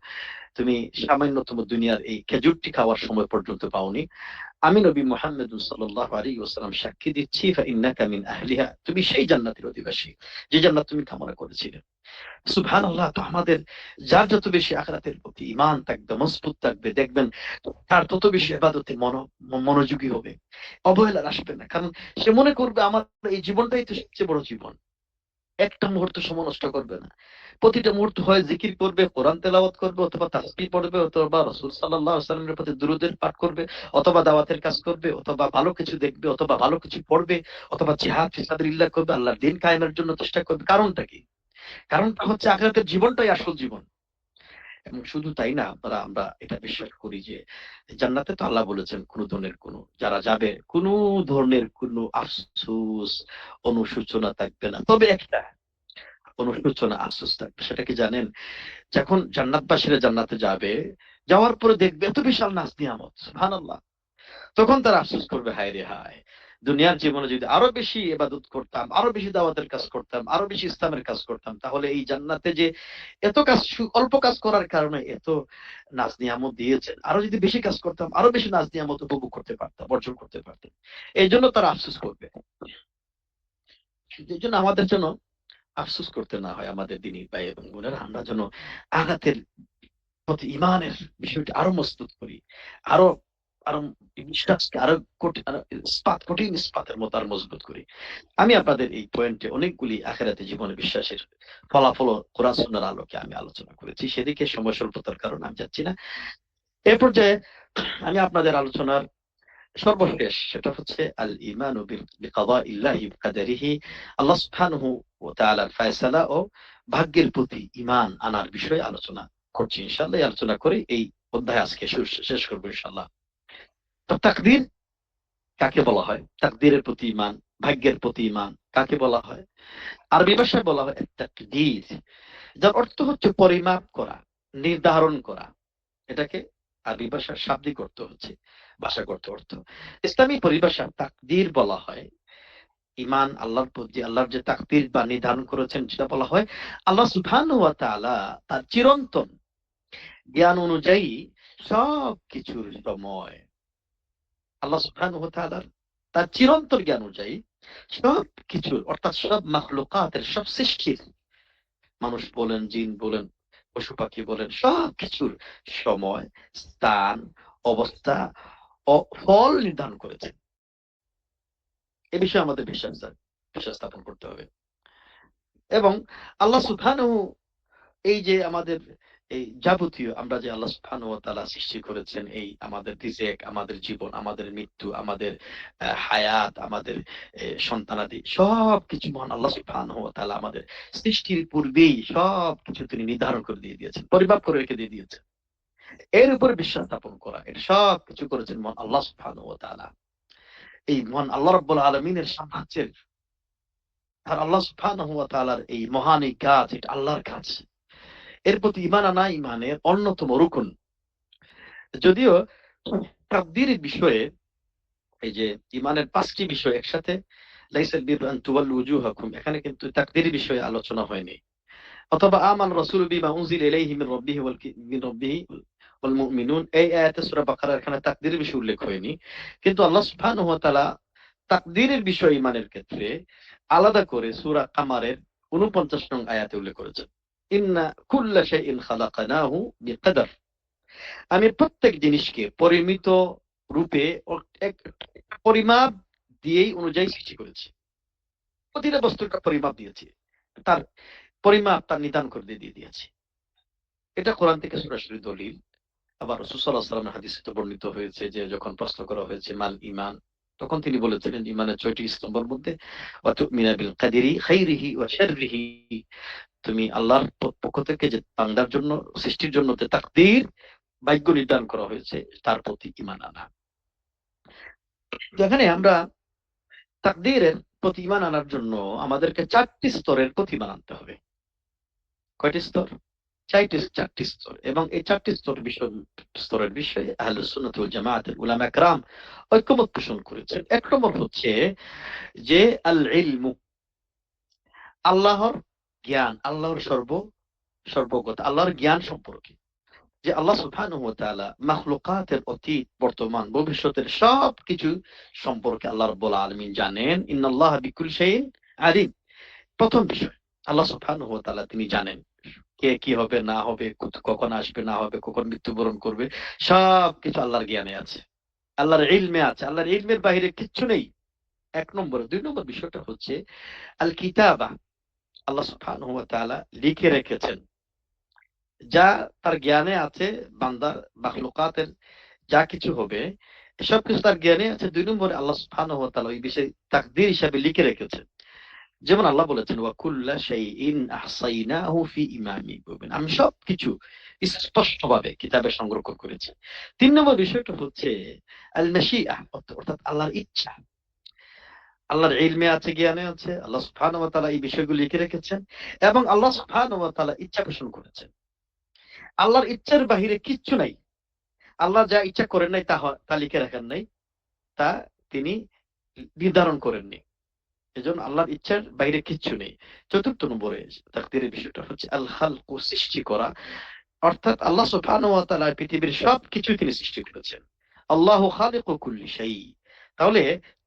তুমি সামান্যতম দুনিয়ার এই খেজুরটি খাওয়ার সময় পর্যন্ত পাওনি। আমি নবী মুহাম্মদ সাল্লাল্লাহু আলাইহি ওয়াসাল্লাম সাক্ষী দিচ্ছি, ফাইন্নাকা মিন আহলিহা, তুমি সেই জান্নাতের অধিবাসী যে জান্নাত তুমি কামনা করেছিলে। সুবহানাল্লাহ। তো আমাদের যার যত বেশি আখিরাতের প্রতি ঈমান থাকবে, মজবুত থাকবে, দেখবেন তার তত বেশি ইবাদতে মনোযোগী হবে, অবহেলা আসবে না। কারণ সে মনে করবে আমার এই জীবনটাই তো সবচেয়ে বড় জীবন, একটা মুহূর্ত সময় নষ্ট করবে না। প্রতিটা মুহূর্ত হয় জিকির করবে, কোরআন তেলাওয়াত করবে, অথবা তাসবিহ পড়বে, অথবা রাসূল সাল্লাল্লাহু আলাইহি ওয়াসাল্লামের প্রতি দুরূদের পাঠ করবে, অথবা দাওয়াতের কাজ করবে, অথবা ভালো কিছু দেখবে, অথবা ভালো কিছু পড়বে, অথবা জিহাদ ফি সাবিলিল্লাহ করবে, আল্লাহর দ্বীন কায়েমের জন্য চেষ্টা করবে। কারণটা কি? কারণটা হচ্ছে আখিরাতের জীবনটাই আসল জীবন। এবং শুধু তাই না, আমরা এটা বিশ্বাস করি যে জান্নাতে তো আল্লাহ বলেছেন যারা যাবে কোন ধরনের কোন আফসোস, অনুশোচনা থাকবে না। তবে একটা অনুশোচনা, আফসোস থাকবে। সেটা কি জানেন? যখন জান্নাতবাসীরা জান্নাতে যাবে, যাওয়ার পরে দেখবে এত বিশাল নাজ নিয়ামত, সুবহানাল্লাহ, তখন তারা আফসোস করবে, হায় রে হায়, দুনিয়ার জীবনে যদি আরো বেশি ইবাদত করতাম, আরো বেশি দাওয়াতের কাজ করতাম, আরো বেশি ইসলামের কাজ করতাম, তাহলে এই জান্নাতে যে এত কাজ, অল্প কাজ করার কারণে এত নাজ নিয়ামত দিয়েছেন, আরো যদি বেশি কাজ করতাম, আরো বেশি নাজ নিয়ামত উপভোগ করতে পারতাম, অর্জন করতে পারতাম। এই জন্য তারা আফসোস করবে। এই জন্য আমাদের জন্য আফসোস করতে না হয়, আমাদের দিনী ভাই এবং বোনেরা, আমরা যেন আঘাতের প্রতি ইমানের বিষয়টি আরো মজবুত করি, আরো আরো বিশ্বাসকে আরো কঠিন ইস্পাতের মতো আরো মজবুত করি। আমি আপনাদের এই পয়েন্টে অনেকগুলি আখিরাতে জীবনে বিশ্বাসের ফলাফল কোরআন সুন্নাহর আলোকে আমি আলোচনা করেছি, সেদিকে সময় স্বল্পতার কারণে আমি যাচ্ছি না। এ পর্যায়ে আমি আপনাদের আলোচনার সর্বশেষ, সেটা হচ্ছে আল ঈমানু বিকাদাইল্লাহি ওয়া কাদারিহি, আল্লাহ সুবহানাহু ওয়া তাআলার ফয়সালা ও ভাগ্যের প্রতি ঈমান আনার বিষয়ে আলোচনা করছি ইনশাআল্লাহ। এই আলোচনা করে এই অধ্যায় আজকে শেষ করব ইনশাআল্লাহ। তো তাকদীর কাকে বলা হয়? তাকদীরের প্রতি ঈমান, ভাগ্যের প্রতি ঈমান কাকে বলা হয়? আরবি ভাষায় বলা হয় তাকদীর, যার অর্থ হচ্ছে পরিমাপ করা, নির্ধারণ করা। এটাকে আরবি ভাষার শাব্দিক অর্থ হচ্ছে, ভাষাগত অর্থ। ইসলামী পরিভাষা তাকদীর বলা হয় ঈমান আল্লাহর প্রতি, আল্লাহর যে তাকদীর বা নির্ধারণ করেছেন সেটা বলা হয় আল্লাহ সুবহানাহু ওয়া তাআলা তার চিরন্তন জ্ঞান অনুযায়ী সবকিছুর সময়, আল্লাহ সুবহানাহু ওয়া তাআলার তার চিরন্তন জ্ঞান অনুযায়ী সবকিছুর, অর্থাৎ সব মাখলুকাতের, সব সৃষ্টির, মানুষ বলেন, জিন বলেন, পশু পাখি বলেন, সবকিছুর সময়, স্থান, অবস্থা ও ফল নির্ধারণ করেছেন। এ বিষয়ে আমাদের বিশ্বাস স্থাপন করতে হবে। এবং আল্লাহ সুবহানাহু, এই যে আমাদের এই যাবতীয় আমরা যে আল্লাহ সুবহানাহু ওয়া তাআলা সৃষ্টি করেছেন, এই আমাদের রিজেক, আমাদের জীবন, আমাদের মৃত্যু, আমাদের হায়াত, আমাদের সন্তানাদি, সবকিছু মহান আল্লাহ সুবহানাহু ওয়া তাআলা আমাদের সৃষ্টির পূর্বেই সবকিছু তিনি নির্ধারণ করে দিয়ে দিয়েছেন, পরিমাপ করে রেখে দিয়ে দিয়েছেন। এর উপরে বিশ্বাস স্থাপন করা, এটা সবকিছু করেছেন মহান আল্লাহ সুবহানাহু ওয়া তাআলা। এই মহান আল্লাহ রাব্বুল আলামিনের সাম্রাজ্যের, আর আল্লাহ সুবহানাহু ওয়া তাআলার এই মহান এই কাজ, এটা আল্লাহর কাজ। এর প্রতি ঈমান আনা ঈমানের অন্যতম রুকন। যদিও তাকদীরের বিষয়ে, এই যে ঈমানের ৫টি বিষয় একসাথে, লাইসাল বিররু আন তুওয়াল্লু উজুহাকুম, এখানে কিন্তু তাকদীরের বিষয়ে আলোচনা হয়নি। অথবা আমাল রাসূলু বিমা উনজিলা ইলাইহি মির রাব্বিহি ওয়াল মুমিনুন, এই আয়াতে সূরা বাকারার এখানে তাকদীরের বিষয় উল্লেখ হয়নি। কিন্তু আল্লাহ সুবহানাহু ওয়া তাআলা তাকদীরের বিষয় ঈমানের ক্ষেত্রে আলাদা করে সূরা কামারের ৪৯ নং আয়াতে উল্লেখ করেছেন, ইন্না কুল্লা শাইইন খালাকনাহু বিকদর, আমি প্রত্যেক জিনিসকে পরিমিত রূপে এক পরিমাপ দিয়েই অনুযায়ী সৃষ্টি করেছি। প্রতিটা বস্তুটা পরিমাপ দিয়েছি, তার পরিমাপ তার নিদান করে দিয়ে দিয়েছি। এটা কোরআন থেকে সরাসরি দলিল। আবার রাসূল সাল্লাল্লাহু আলাইহি ওয়াসাল্লামের হাদিসে তো বর্ণিত হয়েছে যে যখন প্রশ্ন করা হয়েছে মাল ঈমান, তখন তিনি বলেছিলেন ঈমানের ৬টি স্তম্ভের মধ্যে ওয়া তুমিনা বিল কাদরি খাইরিহি ওয়া শাররিহি, তুমি আল্লাহর পক্ষ থেকে যে বান্দার জন্য, সৃষ্টির জন্য যে তাকদীর, ভাগ্য নির্ধারণ করা হয়েছে, তার প্রতি ঈমান আনা। যেখানে আমরা তাকদীরের প্রতি ঈমান আনার জন্য আমাদেরকে ৪টি স্তরের প্রতি ঈমান আনতে হবে। কয়টি স্তর? ৪টি স্তর। এবং এই ৪টি স্তরের বিষয়ে আহলুস সুন্নাত ওয়াল জামাআতের উলামা কেরাম ঐক্যমত পোষণ করেছেন। ১ নম্বর হচ্ছে যে আল ইলমু, আল্লাহর জ্ঞান, আল্লাহর সর্বজ্ঞতা, আল্লাহর জ্ঞান সম্পর্কে, যে আল্লাহ সুবহানাহু ওয়া তাআলা মাখলুকাতের অতীত, বর্তমান, ভবিষ্যতের সবকিছু সম্পর্কে আল্লাহ রাব্বুল আলামিন জানেন। ইন্নাল্লাহা বিকুল্লি শাইইন আলিম। প্রথম বিষয়, আল্লাহ সুবহানাহু ওয়া তাআলা তিনি জানেন কে কি হবে না হবে, কখন আসবে না হবে, কখন মৃত্যুবরণ করবে, সবকিছু আল্লাহর জ্ঞানে আছে, আল্লাহর ইলমে আছে। আল্লাহর ইলমের বাইরে কিচ্ছু নেই। ১ নম্বর। ২ নম্বর বিষয়টা হচ্ছে আল কিতাবা, আল্লাহ সুবহানাহু ওয়া তাআলা লিখে রেখেছেন যা তার জ্ঞানে আছে, বান্দার মাখলুকাতের যা কিছু হবে সবকিছু তার জ্ঞানে আছে। ২ নম্বরে আল্লাহ সুবহানাহু ওয়া তাআলা ওই বিষয়ে তাকদীর হিসাবে লিখে রেখেছেন। যেমন আল্লাহ বলেছেন ওয়া কুল্লা শাইইন আহসাইনাহু ফি ইমামিন মুবিন, আমি সবকিছু স্পষ্টভাবে কিতাবে সংরক্ষণ করেছি। ৩ নম্বর বিষয়টা হচ্ছে আল মাশিআহ, অর্থাৎ আল্লাহর ইচ্ছা। আল্লাহর ইলমে আছে, জ্ঞানে আছে, আল্লাহ সুবহানাহু ওয়া তাআলা এই বিষয়গুলো লিখে রেখেছেন এবং আল্লাহ সুবহানাহু ওয়া তাআলা ইচ্ছা পোষণ করেছেন। আল্লাহর ইচ্ছার বাহিরে কিচ্ছু নাই। আল্লাহ যা ইচ্ছা করেন নাই তা লিখে রাখেন নাই, তা তিনি নির্ধারণ করেননি। এজন্য আল্লাহর ইচ্ছার বাইরে কিচ্ছু নেই। ৪র্থ নম্বরে তাকদীরের বিষয়টা হচ্ছে আল খালকু, সৃষ্টি করা, অর্থাৎ আল্লাহ সুবহানাহু ওয়া তাআলা পৃথিবীর সবকিছু তিনি সৃষ্টি করেছেন। আল্লাহু খালিকু কুল্লি শাই। তাহলে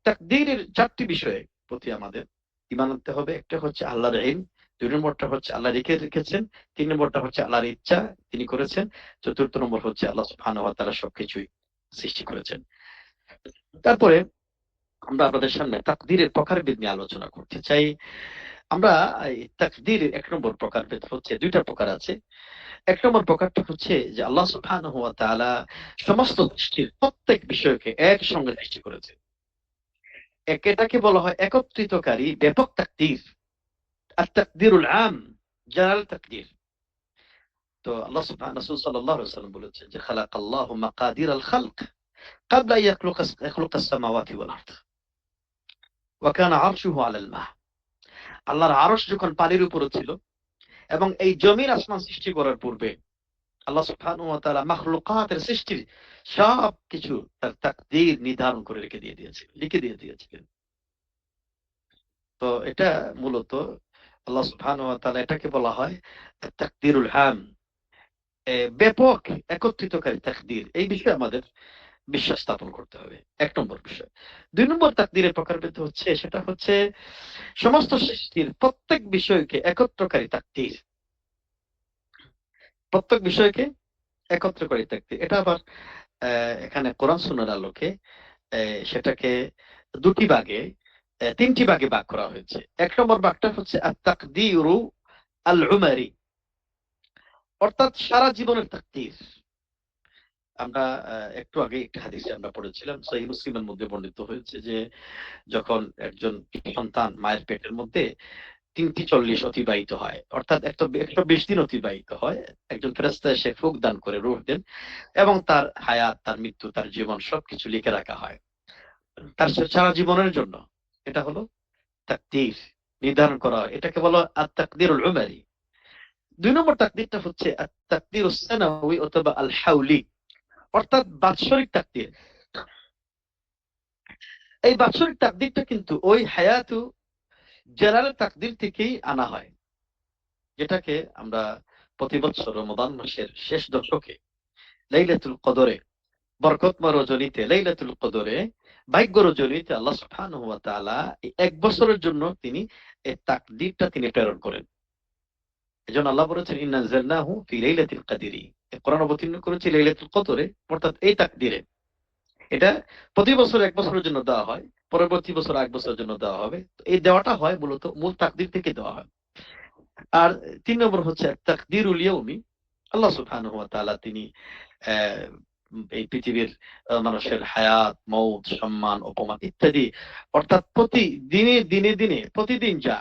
তাকদীরের ৪টি বিষয়ে প্রতি আমাদের ঈমান আনতে হবে। একটা হচ্ছে আল্লাহর ইলম, ২ নম্বরটা হচ্ছে আল্লাহ লিখে রেখেছেন, ৩ নম্বরটা হচ্ছে আল্লাহর ইচ্ছা তিনি করেছেন, ৪র্থ নম্বর হচ্ছে আল্লাহ সুবহানাহু ওয়া তাআলা সবকিছুই সৃষ্টি করেছেন। তারপরে আমরা আপনাদের সামনে তাকদীরের প্রকারভেদ নিয়ে আলোচনা করতে চাই। আমরা এই তাকদীরের ১ নম্বর প্রকারভেদ হচ্ছে, ২টা প্রকার আছে। ১ নম্বর প্রকারটা হচ্ছে যে আল্লাহ সুবহানাহু ওয়া তাআলা সমস্ত সৃষ্টির প্রত্যেক বিষয়কে একসঙ্গে সৃষ্টি করেছেন। এটাকে বলা হয় একত্রিতকারী ব্যাপক তাকদীর, আত-তাকদীরুল আম, জেনারেল তাকদীর। তো আল্লাহ রাসূল সাল্লাল্লাহু আলাইহি ওয়াসাল্লাম বলেছেন যে খালাকাল্লাহু মাকাদিরাল খালক قبل أن يخلق السماوات والأرض وكان عرشه على الماء আল্লাহর আরশ যখন পানির উপরে ছিল এবং এই জমিন আসমান সৃষ্টি করার পূর্বে আল্লাহ সুবহানাহু ওয়া তাআলা মাখলুকাতের সৃষ্টির সব কিছু তার তাকদীর নির্ধারণ করে লিখে দিয়ে দিয়েছিলেন। তো এটা মূলত আল্লাহ সুবহানাহু ওয়া তাআলা এটাকে বলা হয় তাকদীরুল আম, ব্যাপক একত্রিতকারী তাকদীর। এই বিষয়ে আমাদের বিশ্বাস স্থাপন করতে হবে, ১ নম্বর বিষয়। ২ নম্বর তাকদীরের প্রকারভেদ হচ্ছে, সেটা হচ্ছে সমস্ত সৃষ্টির প্রত্যেক বিষয়কে একত্রকারী তাকদীর, প্রত্যেক বিষয়কে একত্রকারী তাকদীর। এটা আবার এখানে কোরআন সুন্নাহর আলোকে সেটাকে ২টি ভাগে ৩টি ভাগে ভাগ করা হয়েছে। ১ নম্বর ভাগটা হচ্ছে আত-তাকদীরু আল-উমারি, অর্থাৎ সারা জীবনের তাকদীর। আমরা একটু আগে একটা হাদিসে আমরা পড়েছিলাম, সহিহ মুসলিমের মধ্যে বর্ণিত হয়েছে যে যখন একজন সন্তান মায়ের পেটের মধ্যে ৩টি ৪০ অতিবাহিত হয়, অর্থাৎ ১২০ দিন অতিবাহিত হয়, একজন ফেরেশতা এসে ফুঁক দান করে রূহ দেন এবং তার হায়াত, তার মৃত্যু, তার জীবন সবকিছু লিখে রাখা হয় তার সারা জীবনের জন্য। এটা হলো তাকদীর, নির্ধারণ করা হয়। এটাকে বলা হয় আত-তাকদীরুল উমারি। ২ নম্বর তাকদীরটা হচ্ছে আত-তাকদীরুস সানাওয়ি অথবা আল-হাওলি, অর্থাৎ বাৎসরিক তাকদীর। এই বাৎসরিক তাকদীরটা কিন্তু ওই হায়াতু জালালের তাকদীর থেকেই আনা হয়, যেটাকে আমরা প্রতি বছর রমাদান মাসের শেষ দশকে লাইলাতুল কদরে, বরকতময় রজনীতে, লাইলাতুল কদরে, ভাগ্য রজনীতে আল্লাহ সুবহানাহু ওয়া তাআলা ১ বছরের জন্য তিনি এই তাকদীরটা তিনি প্রেরণ করেন। এজন্য আল্লাহ বলেছেন ইন্না আনজালনাহু ফি লাইলাতিল কদরি, কোরআন অবতীর্ণ করেছি লাইলাতুল কদরে, অর্থাৎ এই তাকদীরে। এটা প্রতি বছর ১ বছরের জন্য দেওয়া হয়, পরবর্তী বছর ১ বছরের জন্য দেওয়া হবে। এই দেওয়াটা হয় মূলত মূল তাকদীর থেকে দেওয়া হয়। আর ৩ নম্বর হচ্ছে তাকদীরুল ইয়াউমি, আল্লাহ সুবহানাহু ওয়া তাআলা তিনি এই পৃথিবীর মানুষের হায়াত, মওত, সম্মান, অপমান ইত্যাদি, অর্থাৎ দিনে প্রতিদিন যা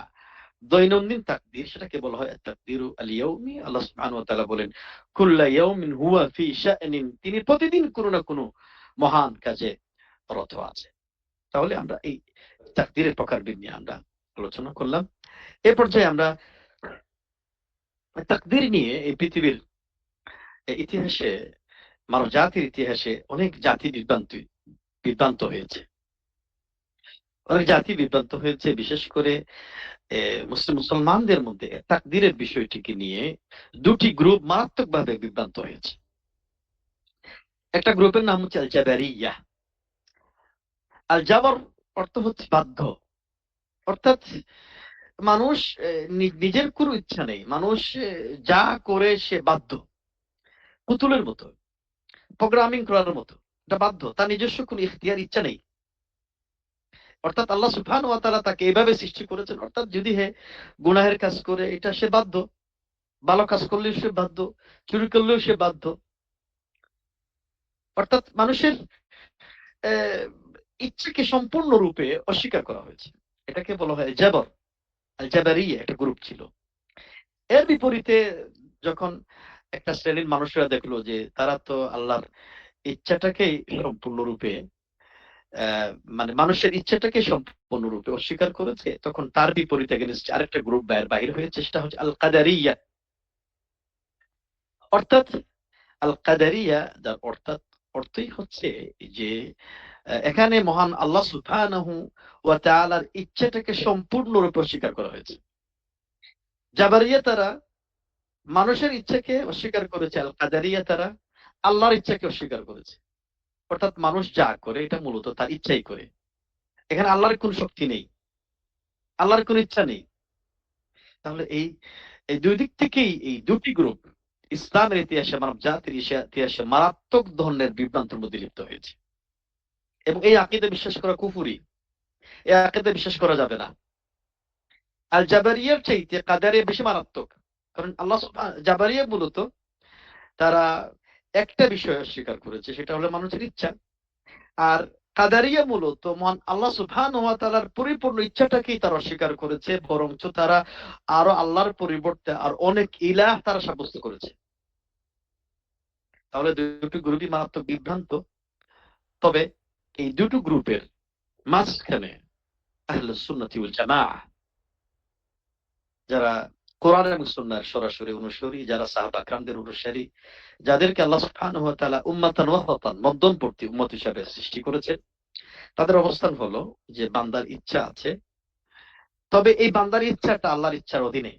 দৈনন্দিন তাকদীর, সেটাকে বলা হয় তাকদীরু আল ইয়াউমি। আল্লাহ সুবহানাহু ওয়া তাআলা বলেন কুল্লা ইয়াউমিন হুয়া ফি শা'নিন, তিনি প্রতিদিন কোনো না কোনো মহান কাজে রত আছে। তাহলে আমরা এই তাকদীরের প্রকারভেদ নিয়ে আমরা আলোচনা করলাম। এ পর্যায়ে আমরা তাকদীর নিয়ে এই পৃথিবীর ইতিহাসে, মানব জাতির ইতিহাসে অনেক জাতি বিভ্রান্ত হয়েছে, অনেক জাতি বিভ্রান্ত হয়েছে। বিশেষ করে মুসলমানদের মধ্যে তাকদীরের বিষয়টিকে নিয়ে ২টি গ্রুপ মারাত্মকভাবে বিভ্রান্ত হয়েছে। একটা গ্রুপের নাম হচ্ছে আল জাবারিয়া। আল জাবর অর্থ হচ্ছে বাধ্য, অর্থাৎ মানুষ নিজের কোনো ইচ্ছা নেই, মানুষ যা করে সে বাধ্য, পুতুলের মতো, প্রোগ্রামিং করার মতো, এটা বাধ্য, তার নিজস্ব কোনো ইখতিয়ার, ইচ্ছা নেই। অর্থাৎ আল্লাহ সুবহানাহু ওয়া তাআলা তাকে এইভাবে সৃষ্টি করেছেন, অর্থাৎ যদি গুনাহের কাজ করে এটা সে বাধ্য, ভালো কাজ করলেও সে বাধ্য, চুরি করলেও সে বাধ্য। অর্থাৎ মানুষের ইচ্ছাকে সম্পূর্ণরূপে অস্বীকার করা হয়েছে। এটাকে বলা হয় জাবর, আল জাবারিয়া একটা গ্রুপ ছিল। এর বিপরীতে যখন একটা শ্রেণীর মানুষেরা দেখলো যে তারা তো আল্লাহর ইচ্ছাটাকেই সম্পূর্ণরূপে মানে মানুষের ইচ্ছাটাকে সম্পূর্ণরূপে অস্বীকার করেছে, তখন তার বিপরীতে আরেকটা গ্রুপ বাহির হয়েছে, সেটা হচ্ছে আল কাদারিয়া। অর্থাৎ আল কাদারিয়া যার অর্থই হচ্ছে যে এখানে মহান আল্লাহ সুবহানাহু ওয়া তাআলার ইচ্ছাটাকে সম্পূর্ণরূপে অস্বীকার করা হয়েছে। জাবারিয়া তারা মানুষের ইচ্ছাকে অস্বীকার করেছে, আল কাদারিয়া তারা আল্লাহর ইচ্ছাকে অস্বীকার করেছে। অর্থাৎ মানুষ যা করে এটা মূলত তার ইচ্ছাই করে, এখানে আল্লাহর কোন শক্তি নেই, আল্লাহর কোন ইচ্ছা নেই। তাহলে এই ২ দিক থেকেই এই ২টি গ্রুপ ইসলামের ইতিহাসে, মানব জাতির ইতিহাসে মারাত্মক ধরনের বিভ্রান্তের মধ্যে লিপ্ত হয়েছে। এবং এই আকীদা বিশ্বাস করা কুফরি, এই আকীদা বিশ্বাস করা যাবে না। আল জাবারিয়ার চাইতে কাদারিয়া বেশি মারাত্মক, কারণ জাবারিয়া মূলত তারা একটা বিষয় অস্বীকার করেছে, সেটা হলো মানুষের ইচ্ছা। আর কাদারিয়া মূলত মহান আল্লাহ সুবহানাহু ওয়া তাআলার পরিপূর্ণ ইচ্ছাটাকেই তারা অস্বীকার করেছে, বরঞ্চ তারা আরো আল্লাহর পরিবর্তে আর অনেক ইলাহ তারা সাব্যস্ত করেছে। তাহলে ২টি গ্রুপই মারাত্মক বিভ্রান্ত। তবে এই দুটো গ্রুপের মাঝখানে আহলুস সুন্নাতি ওয়াল জামাআহ, যারা কোরআন এবং সুন্নাহর সরাসরি অনুসারী, যারা সাহাবা کرامদের অনুসারী, যাদেরকে আল্লাহ সুবহানাহু ওয়া তাআলা উম্মাতান ওয়াসাতান, মধ্যমপন্থী উম্মত হিসেবে সৃষ্টি করেছেন, তাদের অবস্থান হলো যে বান্দার ইচ্ছা আছে, তবে এই বান্দার ইচ্ছাটা আল্লাহর ইচ্ছার অধীনে।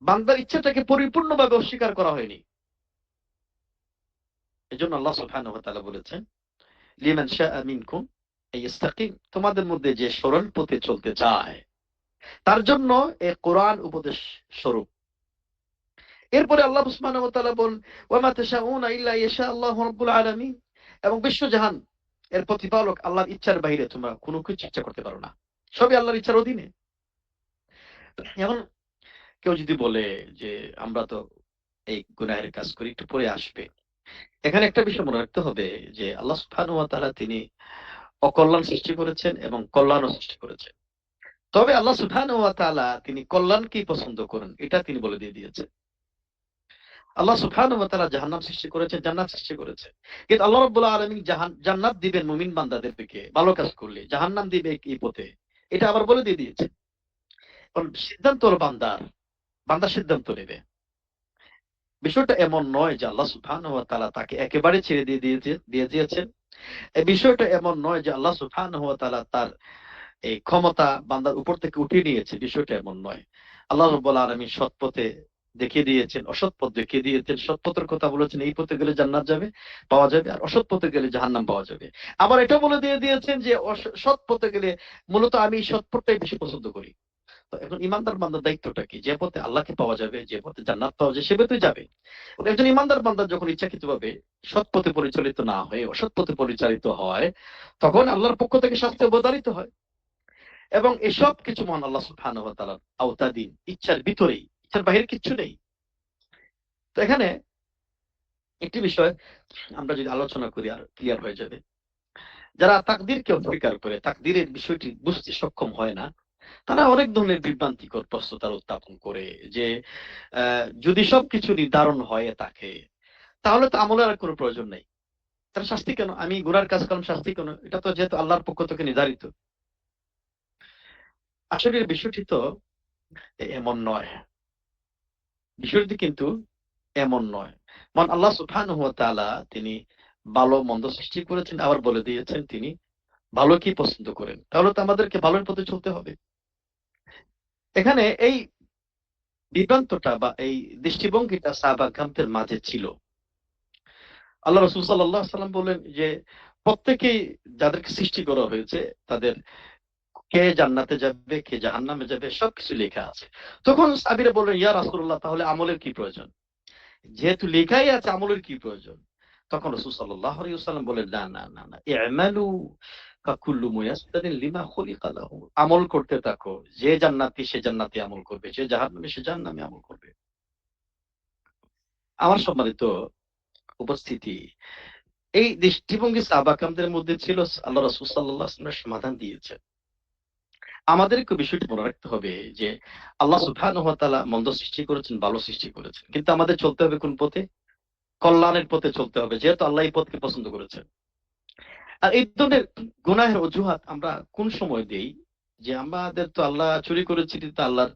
বান্দার ইচ্ছাটাকে পরিপূর্ণভাবে অস্বীকার করা হয়নি। এজন্য আল্লাহ সুবহানাহু ওয়া তাআলা বলেছেন, লিমান শাআ মিনকুম আইয়াস্তাকিম, তোমাদের মধ্যে যে সরল পথে চলতে চায় তার জন্য এই কোরআন উপদেশ স্বরূপ। এরপরে আল্লাহ সুবহানাহু ওয়া তাআলা বলেন, ওয়া মা তাশাউনা ইল্লা ইয়াশা আল্লাহু রাব্বুল আলামিন, এবং বিশ্বজাহান এর প্রতিপালক আল্লাহর ইচ্ছার বাইরে তোমরা কোনো কিছু ইচ্ছা করতে পারো না, সবই আল্লাহর ইচ্ছার অধীনে। এখন কেউ যদি বলে যে আমরা তো এই গুনাহের কাজ করি, একটু পরে আসবে, এখানে একটা বিষয় মনে রাখতে হবে যে আল্লাহ সুবহানাহু ওয়া তাআলা তিনি অকল্যাণ সৃষ্টি করেছেন এবং কল্যাণও সৃষ্টি করেছেন। তবে আল্লাহ সুবহানাহু ওয়া তাআলা তিনি কল্যাণকেই পছন্দ করেন, এটা তিনি বলে দিয়ে দিয়েছেন। আল্লাহ সুবহানাহু ওয়া তাআলা জাহান্নাম সৃষ্টি করেছেন, জান্নাত সৃষ্টি করেছেন, কিন্তু আল্লাহ রাব্বুল আলামিন জান্নাত দিবেন মুমিন বান্দাদেরকে ভালো কাজ করলে, জাহান্নাম দিবে এই পথে, এটা আবার বলে দিয়ে দিয়েছে। সিদ্ধান্ত হলো বান্দার, বান্দা সিদ্ধান্ত নেবে। বিষয়টা এমন নয় যে আল্লাহ সুবহানাহু ওয়া তাআলা তাকে একেবারে ছেড়ে দিয়ে দিয়েছেন। এই বিষয়টা এমন নয় যে আল্লাহ সুবহানাহু ওয়া তাআলা তার এই ক্ষমতা বান্দার উপর থেকে উঠিয়ে নিয়েছে, বিষয়টা এমন নয়। আল্লাহ রাব্বুল আলামিন সৎ পথে দেখিয়ে দিয়েছেন, অসৎ পথ দেখিয়ে দিয়েছেন। সৎ পথের কথা বলেছেন, এই পথে গেলে জান্নাত যাবে পাওয়া যাবে, আর অসৎ পথে গেলে জাহান্নাম পাওয়া যাবে। আবার এটা বলে দিয়ে দিয়েছেন যে সৎ পথে গেলে মূলত আমি সৎ পথটাই বেশি পছন্দ করি। তো এখন ইমানদার বান্দার দায়িত্বটা কি? যে পথে আল্লাহকে পাওয়া যাবে, যে পথে জান্নাত পাওয়া যায়, সে পথে যাবে। একজন ইমানদার বান্দা যখন ইচ্ছাকৃতভাবে সৎ পথে পরিচালিত না হয়ে অসৎ পথে পরিচালিত হয়, তখন আল্লাহর পক্ষ থেকে শাস্তি অবধারিত হয়। এবং এসব কিছু মহান আল্লাহ সুবহানাহু ওয়া তাআলার আওতাধীন, ইচ্ছার ভিতরেই, ইচ্ছার বাইরে কিচ্ছু নেই। তো এখানে একটি বিষয় আমরা যদি আলোচনা করি আর ক্লিয়ার হয়ে যাবে। যারা তাকদীরকে অস্বীকার করে, তাকদীরের বিষয়টি বুঝতে সক্ষম হয় না, তারা অনেক ধরনের বিভ্রান্তিকর প্রশ্ন তারা উত্থাপন করে যে যদি সবকিছু নির্ধারণ হয়ে থাকে তাহলে তো আমলের আর কোনো প্রয়োজন নেই, তার শাস্তি কেন? আমি গুনার কাজ করলাম, শাস্তি কেন? এটা তো যেহেতু আল্লাহর পক্ষ থেকে নির্ধারিত। আসলে বিষয়টি তো এমন নয়, বিষয়টি কিন্তু এমন নয়। মান আল্লাহ সুবহানাহু ওয়া তাআলা তিনি ভালো মন্দ সৃষ্টি করেছেন, আবার বলে দিয়েছেন তিনি ভালো কি পছন্দ করেন, তাহলে তো আমাদেরকে ভালোর পথে চলতে হবে। এখানে এই বিভ্রান্তটা বা এই দৃষ্টিভঙ্গিটা সাহাবা কিরামদের মাঝে ছিল। আল্লাহ রাসূল সাল্লাল্লাহু আলাইহি ওয়াসাল্লাম বলেন যে প্রত্যেকেই যাদেরকে সৃষ্টি করা হয়েছে তাদের কে জান্নাতে যাবে, কে জাহান্নামে যাবে, সবকিছু লেখা আছে। তখন সাহাবীরা বললেন, ইয়া রাসূলুল্লাহ, তাহলে আমলের কি প্রয়োজন? যেহেতু লেখাই আছে, আমলের কি প্রয়োজন? তখন রাসূল সাল্লাল্লাহু আলাইহি ওয়াসাল্লাম বলেন, না না না না, ই'মালু ফাকুল্লু মুয়াসসারিন লিমা খুলিকা লাহু, আমল করতে থাকো, যে জান্নাতি সে জান্নাতি আমল করবে, যে জাহান্নামী সে জাহান্নামী আমল করবে। আমার সম্মানিত উপস্থিতি, এই দৃষ্টিভঙ্গি সাহাবা কিরামদের মধ্যে ছিল, আল্লাহ রাসূল সাল্লাল্লাহু আলাইহি ওয়াসাল্লাম সমাধান দিয়েছেন। আমাদেরকে বিষয়টি মনে রাখতে হবে যে আল্লাহ সুবহানাহু ওয়া তাআলা মন্দ সৃষ্টি করেছেন, ভালো সৃষ্টি করেছেন, কিন্তু আমাদের চলতে হবে কোন পথে? কল্যাণের পথে চলতে হবে, যেহেতু আল্লাহ এই পথকে পছন্দ করেছেন। আর এই ধরনের গুনাহের অজুহাত আমরা কোন সময় দেই যে আমাদের তো আল্লাহ চুরি করেছি, তো আল্লাহর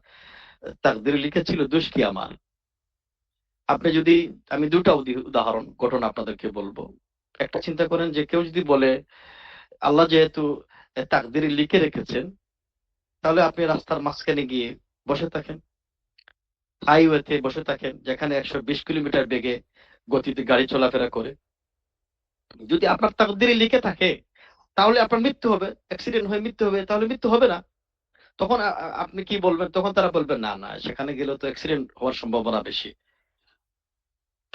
তাকদীরে লিখেছিল, দোষ কি আমার? আপনি যদি, আমি দুটো উদাহরণ ঘটনা আপনাদেরকে বলবো। একটা চিন্তা করেন যে কেউ যদি বলে আল্লাহ যেহেতু তাকদীরে লিখে রেখেছেন, তাহলে আপনি রাস্তার মাঝখানে গিয়ে বসে থাকেন, হাইওয়েতে বসে থাকেন, যেখানে 120 কিলোমিটার বেগে গতিতে গাড়ি চলাফেরা করে। যদি আপনার তাকদীরে লিখে থাকে তাহলে আপনার মৃত্যু হবে, অ্যাক্সিডেন্ট হয়ে মৃত্যু হবে, তাহলে মৃত্যু হবে না। তখন আপনি কি বলবেন? তখন তারা বলবেন, না না, সেখানে গেলে তো অ্যাক্সিডেন্ট হওয়ার সম্ভাবনা বেশি।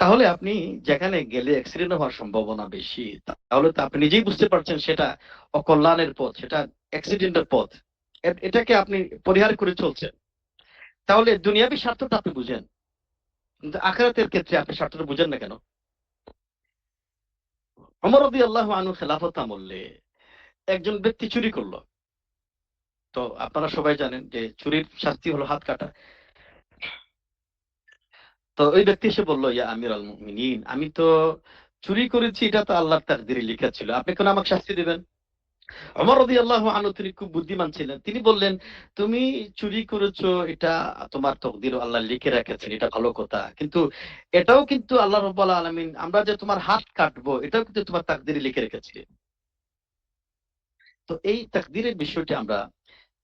তাহলে আপনি যেখানে গেলে অ্যাক্সিডেন্ট হওয়ার সম্ভাবনা বেশি, তাহলে তো আপনি নিজেই বুঝতে পারছেন সেটা অকল্যাণের পথ, সেটা অ্যাক্সিডেন্টের পথ, এটাকে আপনি পরিহার করে চলছেন। তাহলে দুনিয়াবী স্বার্থটা আপনি বুঝেন, কিন্তু আখিরাতের ক্ষেত্রে আপনি স্বার্থটা বুঝেন না কেন? ওমর রাদিয়াল্লাহু আনহু খেলাফত আমলে একজন ব্যক্তি চুরি করলো। তো আপনারা সবাই জানেন যে চুরির শাস্তি হলো হাত কাটা। তো ওই ব্যক্তি এসে বললো, ইয়া আমিরুল মুমিনিন, আমি তো চুরি করেছি এটা তো আল্লাহর তাকদিরে লেখা ছিল, আপনি কেন আমাকে শাস্তি দিবেন? ওমর রাদিয়াল্লাহু আনহু তিনি খুব বুদ্ধিমান ছিলেন, তিনি বললেন তুমি চুরি করেছো এটা তোমার তকদির আল্লাহ লিখে রেখেছেন, এটা ভালো কথা, কিন্তু এটাও কিন্তু আল্লাহ রাব্বুল আলামিন আমরা যে তোমার হাত কাটবো এটাও কিন্তু তোমার তাকদিরে লিখে রেখেছে। তো এই তাকদিরের বিষয়টি আমরা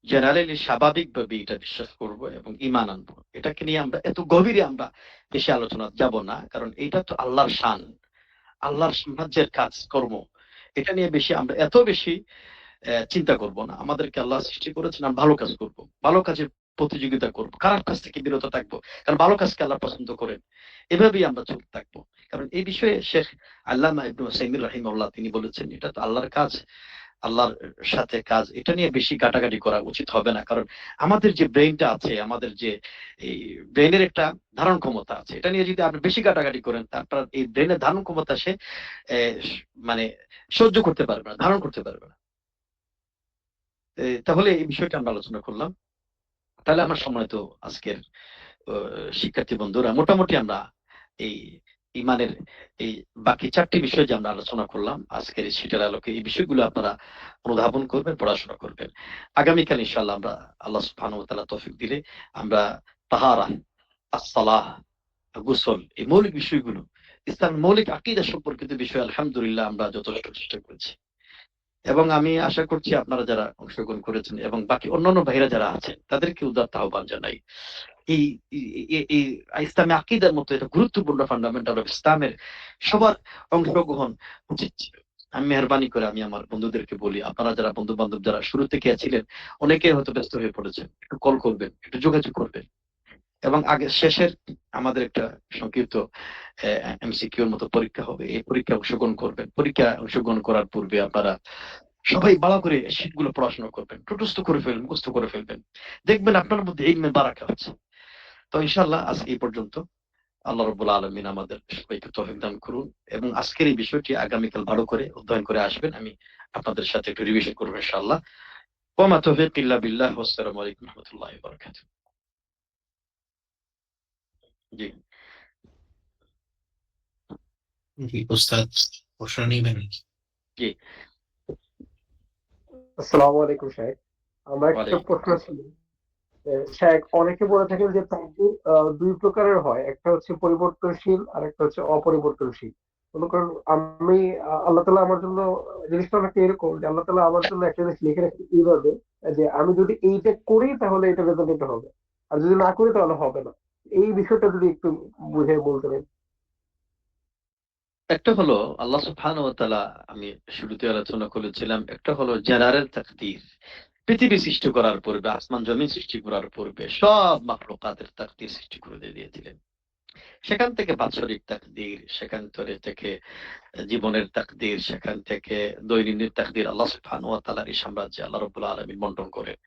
জেনারেলি স্বাভাবিকভাবে এটা বিশ্বাস করব এবং ঈমান আনবো। এটাকে নিয়ে আমরা এত গভীরে আমরা বেশি আলোচনা যাব না, কারণ এটা তো আল্লাহর শান, আল্লাহর সাম্রাজ্যের কাজ কর্ম। এটা নিয়ে বেশি আমরা এত বেশি চিন্তা করব না। আমাদেরকে আল্লাহ সৃষ্টি করেছেন আমরা ভালো কাজ করব, ভালো কাজের প্রতিযোগিতা করব, খারাপ কাজ থেকে বিরত থাকবো, কারণ ভালো কাজকে আল্লাহ পছন্দ করেন। এভাবেই আমরা চলতে থাকবো। কারণ এই বিষয়ে শেখ আল্লামা ইবনে উসাইমিন রাহিমাহুল্লাহ তিনি বলেছেন এটা তো আল্লাহর কাজ, আল্লাহর সাথে কাজ, এটা নিয়ে বেশি ঘাটাঘাটি করা উচিত হবে না। কারণ আমাদের যে ব্রেইনটা আছে, আমাদের যে এই ব্রেইনের একটা ধারণ ক্ষমতা আছে, এটা নিয়ে যদি আপনি বেশি ঘাটাঘাটি করেন তারপর এই ব্রেইনের ধারণ ক্ষমতা সে মানে সহ্য করতে পারবে না, ধারণ করতে পারবে না। তাহলে এই বিষয়টা আমরা আলোচনা করলাম। তাহলে আমার সম্মানিত আজকের শিক্ষার্থী বন্ধুরা, মোটামুটি আমরা এই ইমানের এই বাকি 4টি বিষয় যে আমরা আলোচনা করলাম আজকের সেটার আলোকে এই বিষয়গুলো আপনারা অনুধাবন করবেন, পড়াশোনা করবেন। আগামীকাল ইনশাআল্লাহ আমরা আল্লাহ সুবহানাহু ওয়া তাআলা তৌফিক দিলে আমরা তাহারা, as-সালাহ, গোসল, এই মৌলিক বিষয়গুলো, ইসলামের মৌলিক আকীদা সম্পর্কিত বিষয় আলহামদুলিল্লাহ আমরা যথেষ্ট চেষ্টা করেছি। এবং আমি আশা করছি আপনারা যারা অংশগ্রহণ করেছেন এবং বাকি অন্যান্য ভাইরা যারা আছেন তাদেরকে উদাত্ত আহ্বান জানাই। এই ইসলামী আকীদার মতো এটা গুরুত্বপূর্ণ ফান্ডামেন্টাল অফ ইসলামের সবার অংশগ্রহণ উচিত। আমি মেহরবানি করে আমি আমার বন্ধুদেরকে বলি, আপনারা যারা বন্ধু বান্ধব যারা শুরু থেকে ছিলেন অনেকে হয়তো ব্যস্ত হয়ে পড়েছেন, একটু কল করবেন, একটু যোগাযোগ করবেন। এবং আগে শেষের আমাদের একটা সংক্ষিপ্ত এমসিকিউর মতো পরীক্ষা হবে, এই পরীক্ষা অংশগ্রহণ করবেন। পরীক্ষা অংশগ্রহণ করার পূর্বে আপনারা সবাই ভালো করে শীটগুলো পড়াশোনা করবেন, মুখস্থ করে ফেলবেন, মুখস্থ করে ফেলবেন, দেখবেন আপনার মধ্যে এই বারাকা হচ্ছে। তো ইনশাআল্লাহ আজ এই পর্যন্ত। আল্লাহ রাব্বুল আলামিন আমাদের সবাইকে তৌফিক দান করুন এবং আজকের এই বিষয়টি আগামীকাল ভালো করে অধ্যয়ন করে আসবেন। আমি আপনাদের সাথে একটু রিভিশন করবো ইনশাআল্লাহ। ওয়া মা তাওফীক ইল্লা বিল্লাহ। ওয়াসসালামু আলাইকুম ওয়া রাহমাতুল্লাহি ওয়া বারাকাতুহু। জি জি উস্তাদ, প্রশ্ন নিবেন? জি আসসালামু আলাইকুম শেখ। আমার একটা ওয়ালাইকুম প্রশ্ন ছিল। শেখ, অনেকে বলে থাকেন যে তাকদীর 2 প্রকারের হয়, একটা হচ্ছে পরিবর্তনশীল আর একটা হচ্ছে অপরিবর্তনশীল। মনে করেন আমি আল্লাহ তাআলা আমার জন্য, জিনিসটা অনেকটা এরকম যে আল্লাহ তাআলা আমার জন্য একটা জিনিস লিখে রেখেছে এইভাবে যে আমি যদি এইটা করি তাহলে এটা রেজাল্ট এটা হবে, আর যদি না করি তাহলে হবে না। এই বিষয়টা যদি একটু বুঝে বলতেন। একটা হলো আল্লাহ সুবহানাহু ওয়া তাআলা, আমি শুরুতে আলোচনা করেছিলাম, একটা হলো জেনারেল তাকদীর। পৃথিবী সৃষ্টি করার পূর্বে, আসমান জমিন সৃষ্টি করার পূর্বে সব মাখলুকাতের তাকদীর সৃষ্টি করে দিয়েছিলেন। সেখান থেকে বাৎসরিক তাকদীর, সেখান থেকে জীবনের তাকদীর, সেখান থেকে দৈনন্দিন তাকদীর আল্লাহ সুবহানাহু ওয়া তাআলার এই সাম্রাজ্যে আল্লাহ রাব্বুল আলামিন বন্টন করেন।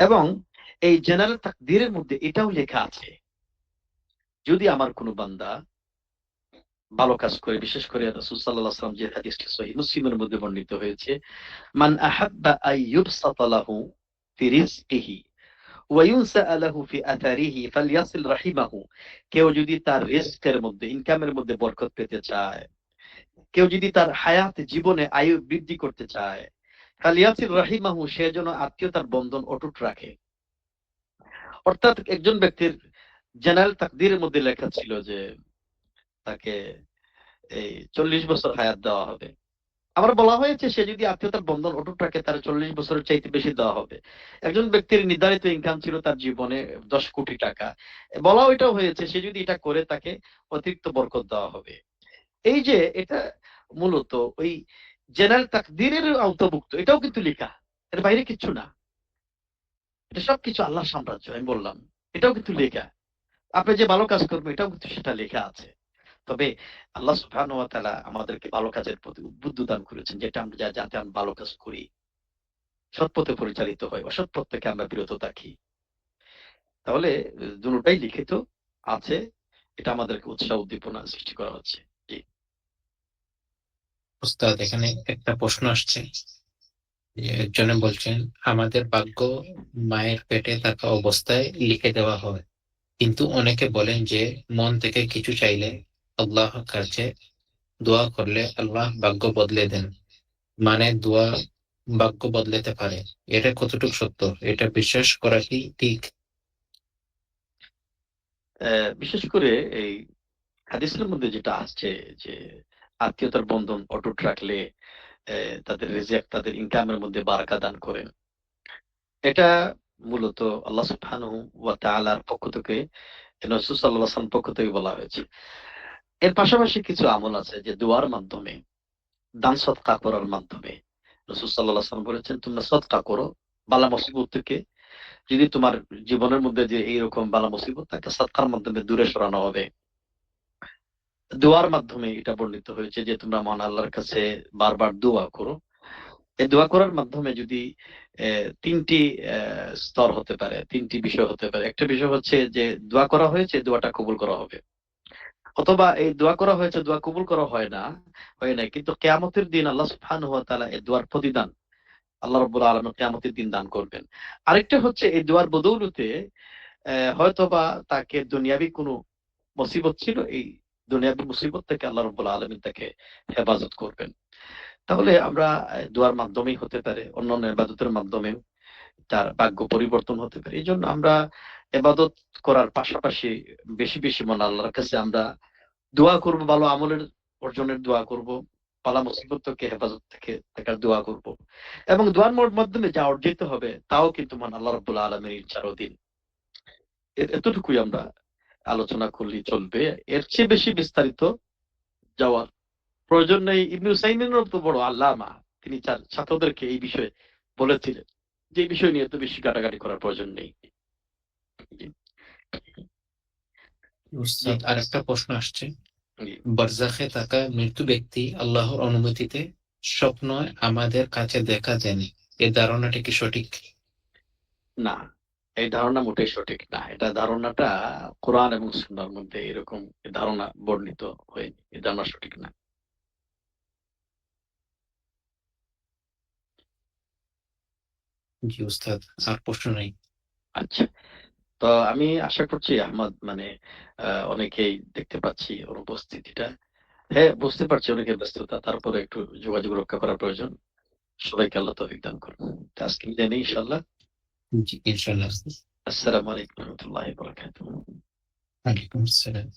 এবং এই জেনারেল তাকদীরের মধ্যে এটাও লেখা আছে, যদি আমার কোনো বান্দা ভালো কাজ করে, বিশেষ করে রাসূল সাল্লাল্লাহু আলাইহি ওয়াসাল্লাম যে হাদিসটি সহিহ মুসলিমের মধ্যে বর্ণিত হয়েছে, মান আহাব্বা আইয়ুবসাতা লাহু ফি রিজকিহি ওয়া ইউনসা লাহু ফি আথারিহি ফালইয়াসিল রাহিমাহু। কেউ যদি তার রিজকের মধ্যে, ইনকামের মধ্যে বরকত পেতে চায়, কেউ যদি তার হায়াত জীবনে আয়ু বৃদ্ধি করতে চায়, ফালইয়াসিল রাহিমাহু, সে যেন আত্মীয়তার বন্ধন অটুট রাখে। অর্থাৎ একজন ব্যক্তির জেনারেল তাকদীরের মধ্যে লেখা ছিল যে তাকে এই 40 বছর হায়াত দেওয়া হবে। আবার বলা হয়েছে সে যদি আত্মীয়তার বন্ধন অটুট রাখে তার 40 বছরের চাইতে বেশি দেওয়া হবে। একজন ব্যক্তির নির্ধারিত ইনকাম ছিল তার জীবনে 10 কোটি টাকা, বলা ওইটাও হয়েছে সে যদি এটা করে তাকে অতিরিক্ত বরকত দেওয়া হবে। এই যে এটা মূলত ওই জেনারেল তাকদীরের আওতাভুক্ত, এটাও কিন্তু লেখা, এর বাইরে কিছু না। এটা সবকিছু আল্লাহর সাম্রাজ্য, আমি বললাম এটাও কিন্তু লেখা। আপনি যে ভালো কাজ করবেন এটাও কিন্তু সেটা লেখা আছে। তবে আল্লাহ সুবহানাহু ওয়া তাআলা আমাদেরকে ভালো কাজের প্রতি উদ্বুদ্ধ দান করেছেন, যেটা আমরা যাতে আমরা ভালো কাজ করি, সৎ পথে পরিচালিত হয়, অসৎ পথ থেকে আমরা বিরত থাকি। তাহলে দুটোটাই লিখিত আছে, এটা আমাদেরকে উৎসাহ উদ্দীপনা সৃষ্টি করা হচ্ছে। জি উস্তাদ, এখানে একটা প্রশ্ন আসছে যে একজনে বলছেন আমাদের ভাগ্য মায়ের পেটে থাকা অবস্থায় লিখে দেওয়া হয়, কিন্তু অনেকে বলেন যে মন থেকে কিছু চাইলে আল্লাহর কাছে দোয়া করলে আল্লাহ ভাগ্য বদলে দেন, মানে দোয়া ভাগ্য বদলাতে পারে, এটা কতটুকু সত্য? এটা বিশ্বাস করা কি ঠিক? বিশেষ করে এই হাদিসের মধ্যে যেটা আসছে যে আত্মীয়তার বন্ধন অটুট রাখলে তাদের রিজিক, তাদের ইনকামের মধ্যে বারাকা দান করেন, এটা মূলত আল্লাহ সুবহানাহু ওয়া তাআলার পক্ষ থেকে, রাসূল সাল্লাল্লাহু আলাইহি ওয়াসাল্লাম পক্ষ থেকে বলা হয়েছে। এর পাশাপাশি কিছু আমল আছে যে দোয়ার মাধ্যমে, দান সদকা করার মাধ্যমে রাসূল সাল্লাল্লাহু আলাইহি ওয়াসাল্লাম বলেছেন, তোমরা সদকা করো বালা মুসিবত থেকে। যদি তোমার জীবনের মধ্যে যে এইরকম বালা মুসিবত থাকে, সদকার মাধ্যমে দূরে সরানো হবে। দোয়ার মাধ্যমে এটা বর্ণিত হয়েছে যে তোমরা মহান আল্লাহর কাছে বারবার দোয়া করো। এই দোয়া করার মাধ্যমে যদি তিনটি স্তর হতে পারে, তিনটি বিষয় হতে পারে। একটা বিষয় হচ্ছে যে দোয়া করা হয়েছে, দোয়াটা কবুল করা হবে। অথবা এই দোয়া করা হয়েছে, দোয়া কবুল করা হয় নাই, কিন্তু কিয়ামতের দিন আল্লাহ সুবহানাহু ওয়া তাআলা এই দোয়ার প্রতিদান আল্লাহ রাব্বুল আলামিন কিয়ামতের দিন দান করবেন। আরেকটা হচ্ছে এই দোয়ার বদৌলতে হয়তোবা তাকে দুনিয়াবি কোনো মুসিবত ছিল, এই দুনিয়াবি মুসিবত থেকে আল্লাহ রাব্বুল আলামিন তাকে হেফাজত করবেন। তাহলে আমরা দোয়ার মাধ্যমেই হতে পারে, অন্যান্য ইবাদতের মাধ্যমেও তার ভাগ্য পরিবর্তন হতে পারে। এইজন্য আমরা ইবাদত করার পাশাপাশি বেশি বেশি মহান আল্লাহর কাছে আমরা দোয়া করব, ভালো আমলের অর্জনের দোয়া করব, বালা মুসিবত থেকে হেফাজত থেকে থাকার দোয়া করব, এবং দোয়ার মাধ্যমে যা অর্জিত হবে তাও কিন্তু মহান আল্লাহ রাব্বুল আলামিনের ইচ্ছার অধীন। এতটুকুই আমরা আলোচনা করলেই চলবে, এর চেয়ে বেশি বিস্তারিত যাওয়ার প্রয়োজন নেই। ইবনে উসাইমিনের তো বড় আল্লামা, তিনি তার ছাত্রদেরকে এই বিষয়ে বলেছিলেন যে এই বিষয় নিয়ে এত বেশি ঘাটাঘাটি করার প্রয়োজন নেই। জি, উস্তাদ, আরেকটা প্রশ্ন আসছে। জি। বারজাখে থাকা মৃত্যু ব্যক্তি আল্লাহর অনুমতিতে স্বপ্ন আমাদের কাছে দেখা দেন, এই ধারণাটি কি সঠিক? না, এই ধারণা মোটেই সঠিক না। এটা ধারণাটা কোরআন এবং সুন্নাহর মধ্যে এরকম ধারণা বর্ণিত হয়নি। এই ধারণা সঠিক না। জি উস্তাদ, আর প্রশ্ন নাই। আচ্ছা, তো আমি আশা করছি আহমদ, মানে অনেকেই দেখতে পাচ্ছি অনুপস্থিতিটা। হ্যাঁ, বুঝতে পারছি অনেকের ব্যস্ততা, তারপরে একটু যোগাযোগ রক্ষা করা প্রয়োজন। সবাইকে আল্লাহ তৌফিক দান করুন। তো আজকে বিদায় নেই ইনশাআল্লাহ। জি ইনশাআল্লাহ। আসসালামু আলাইকুম ওয়া রাহমাতুল্লাহি ওয়া বারাকাতুহু। ওয়ালাইকুম আসসালাম।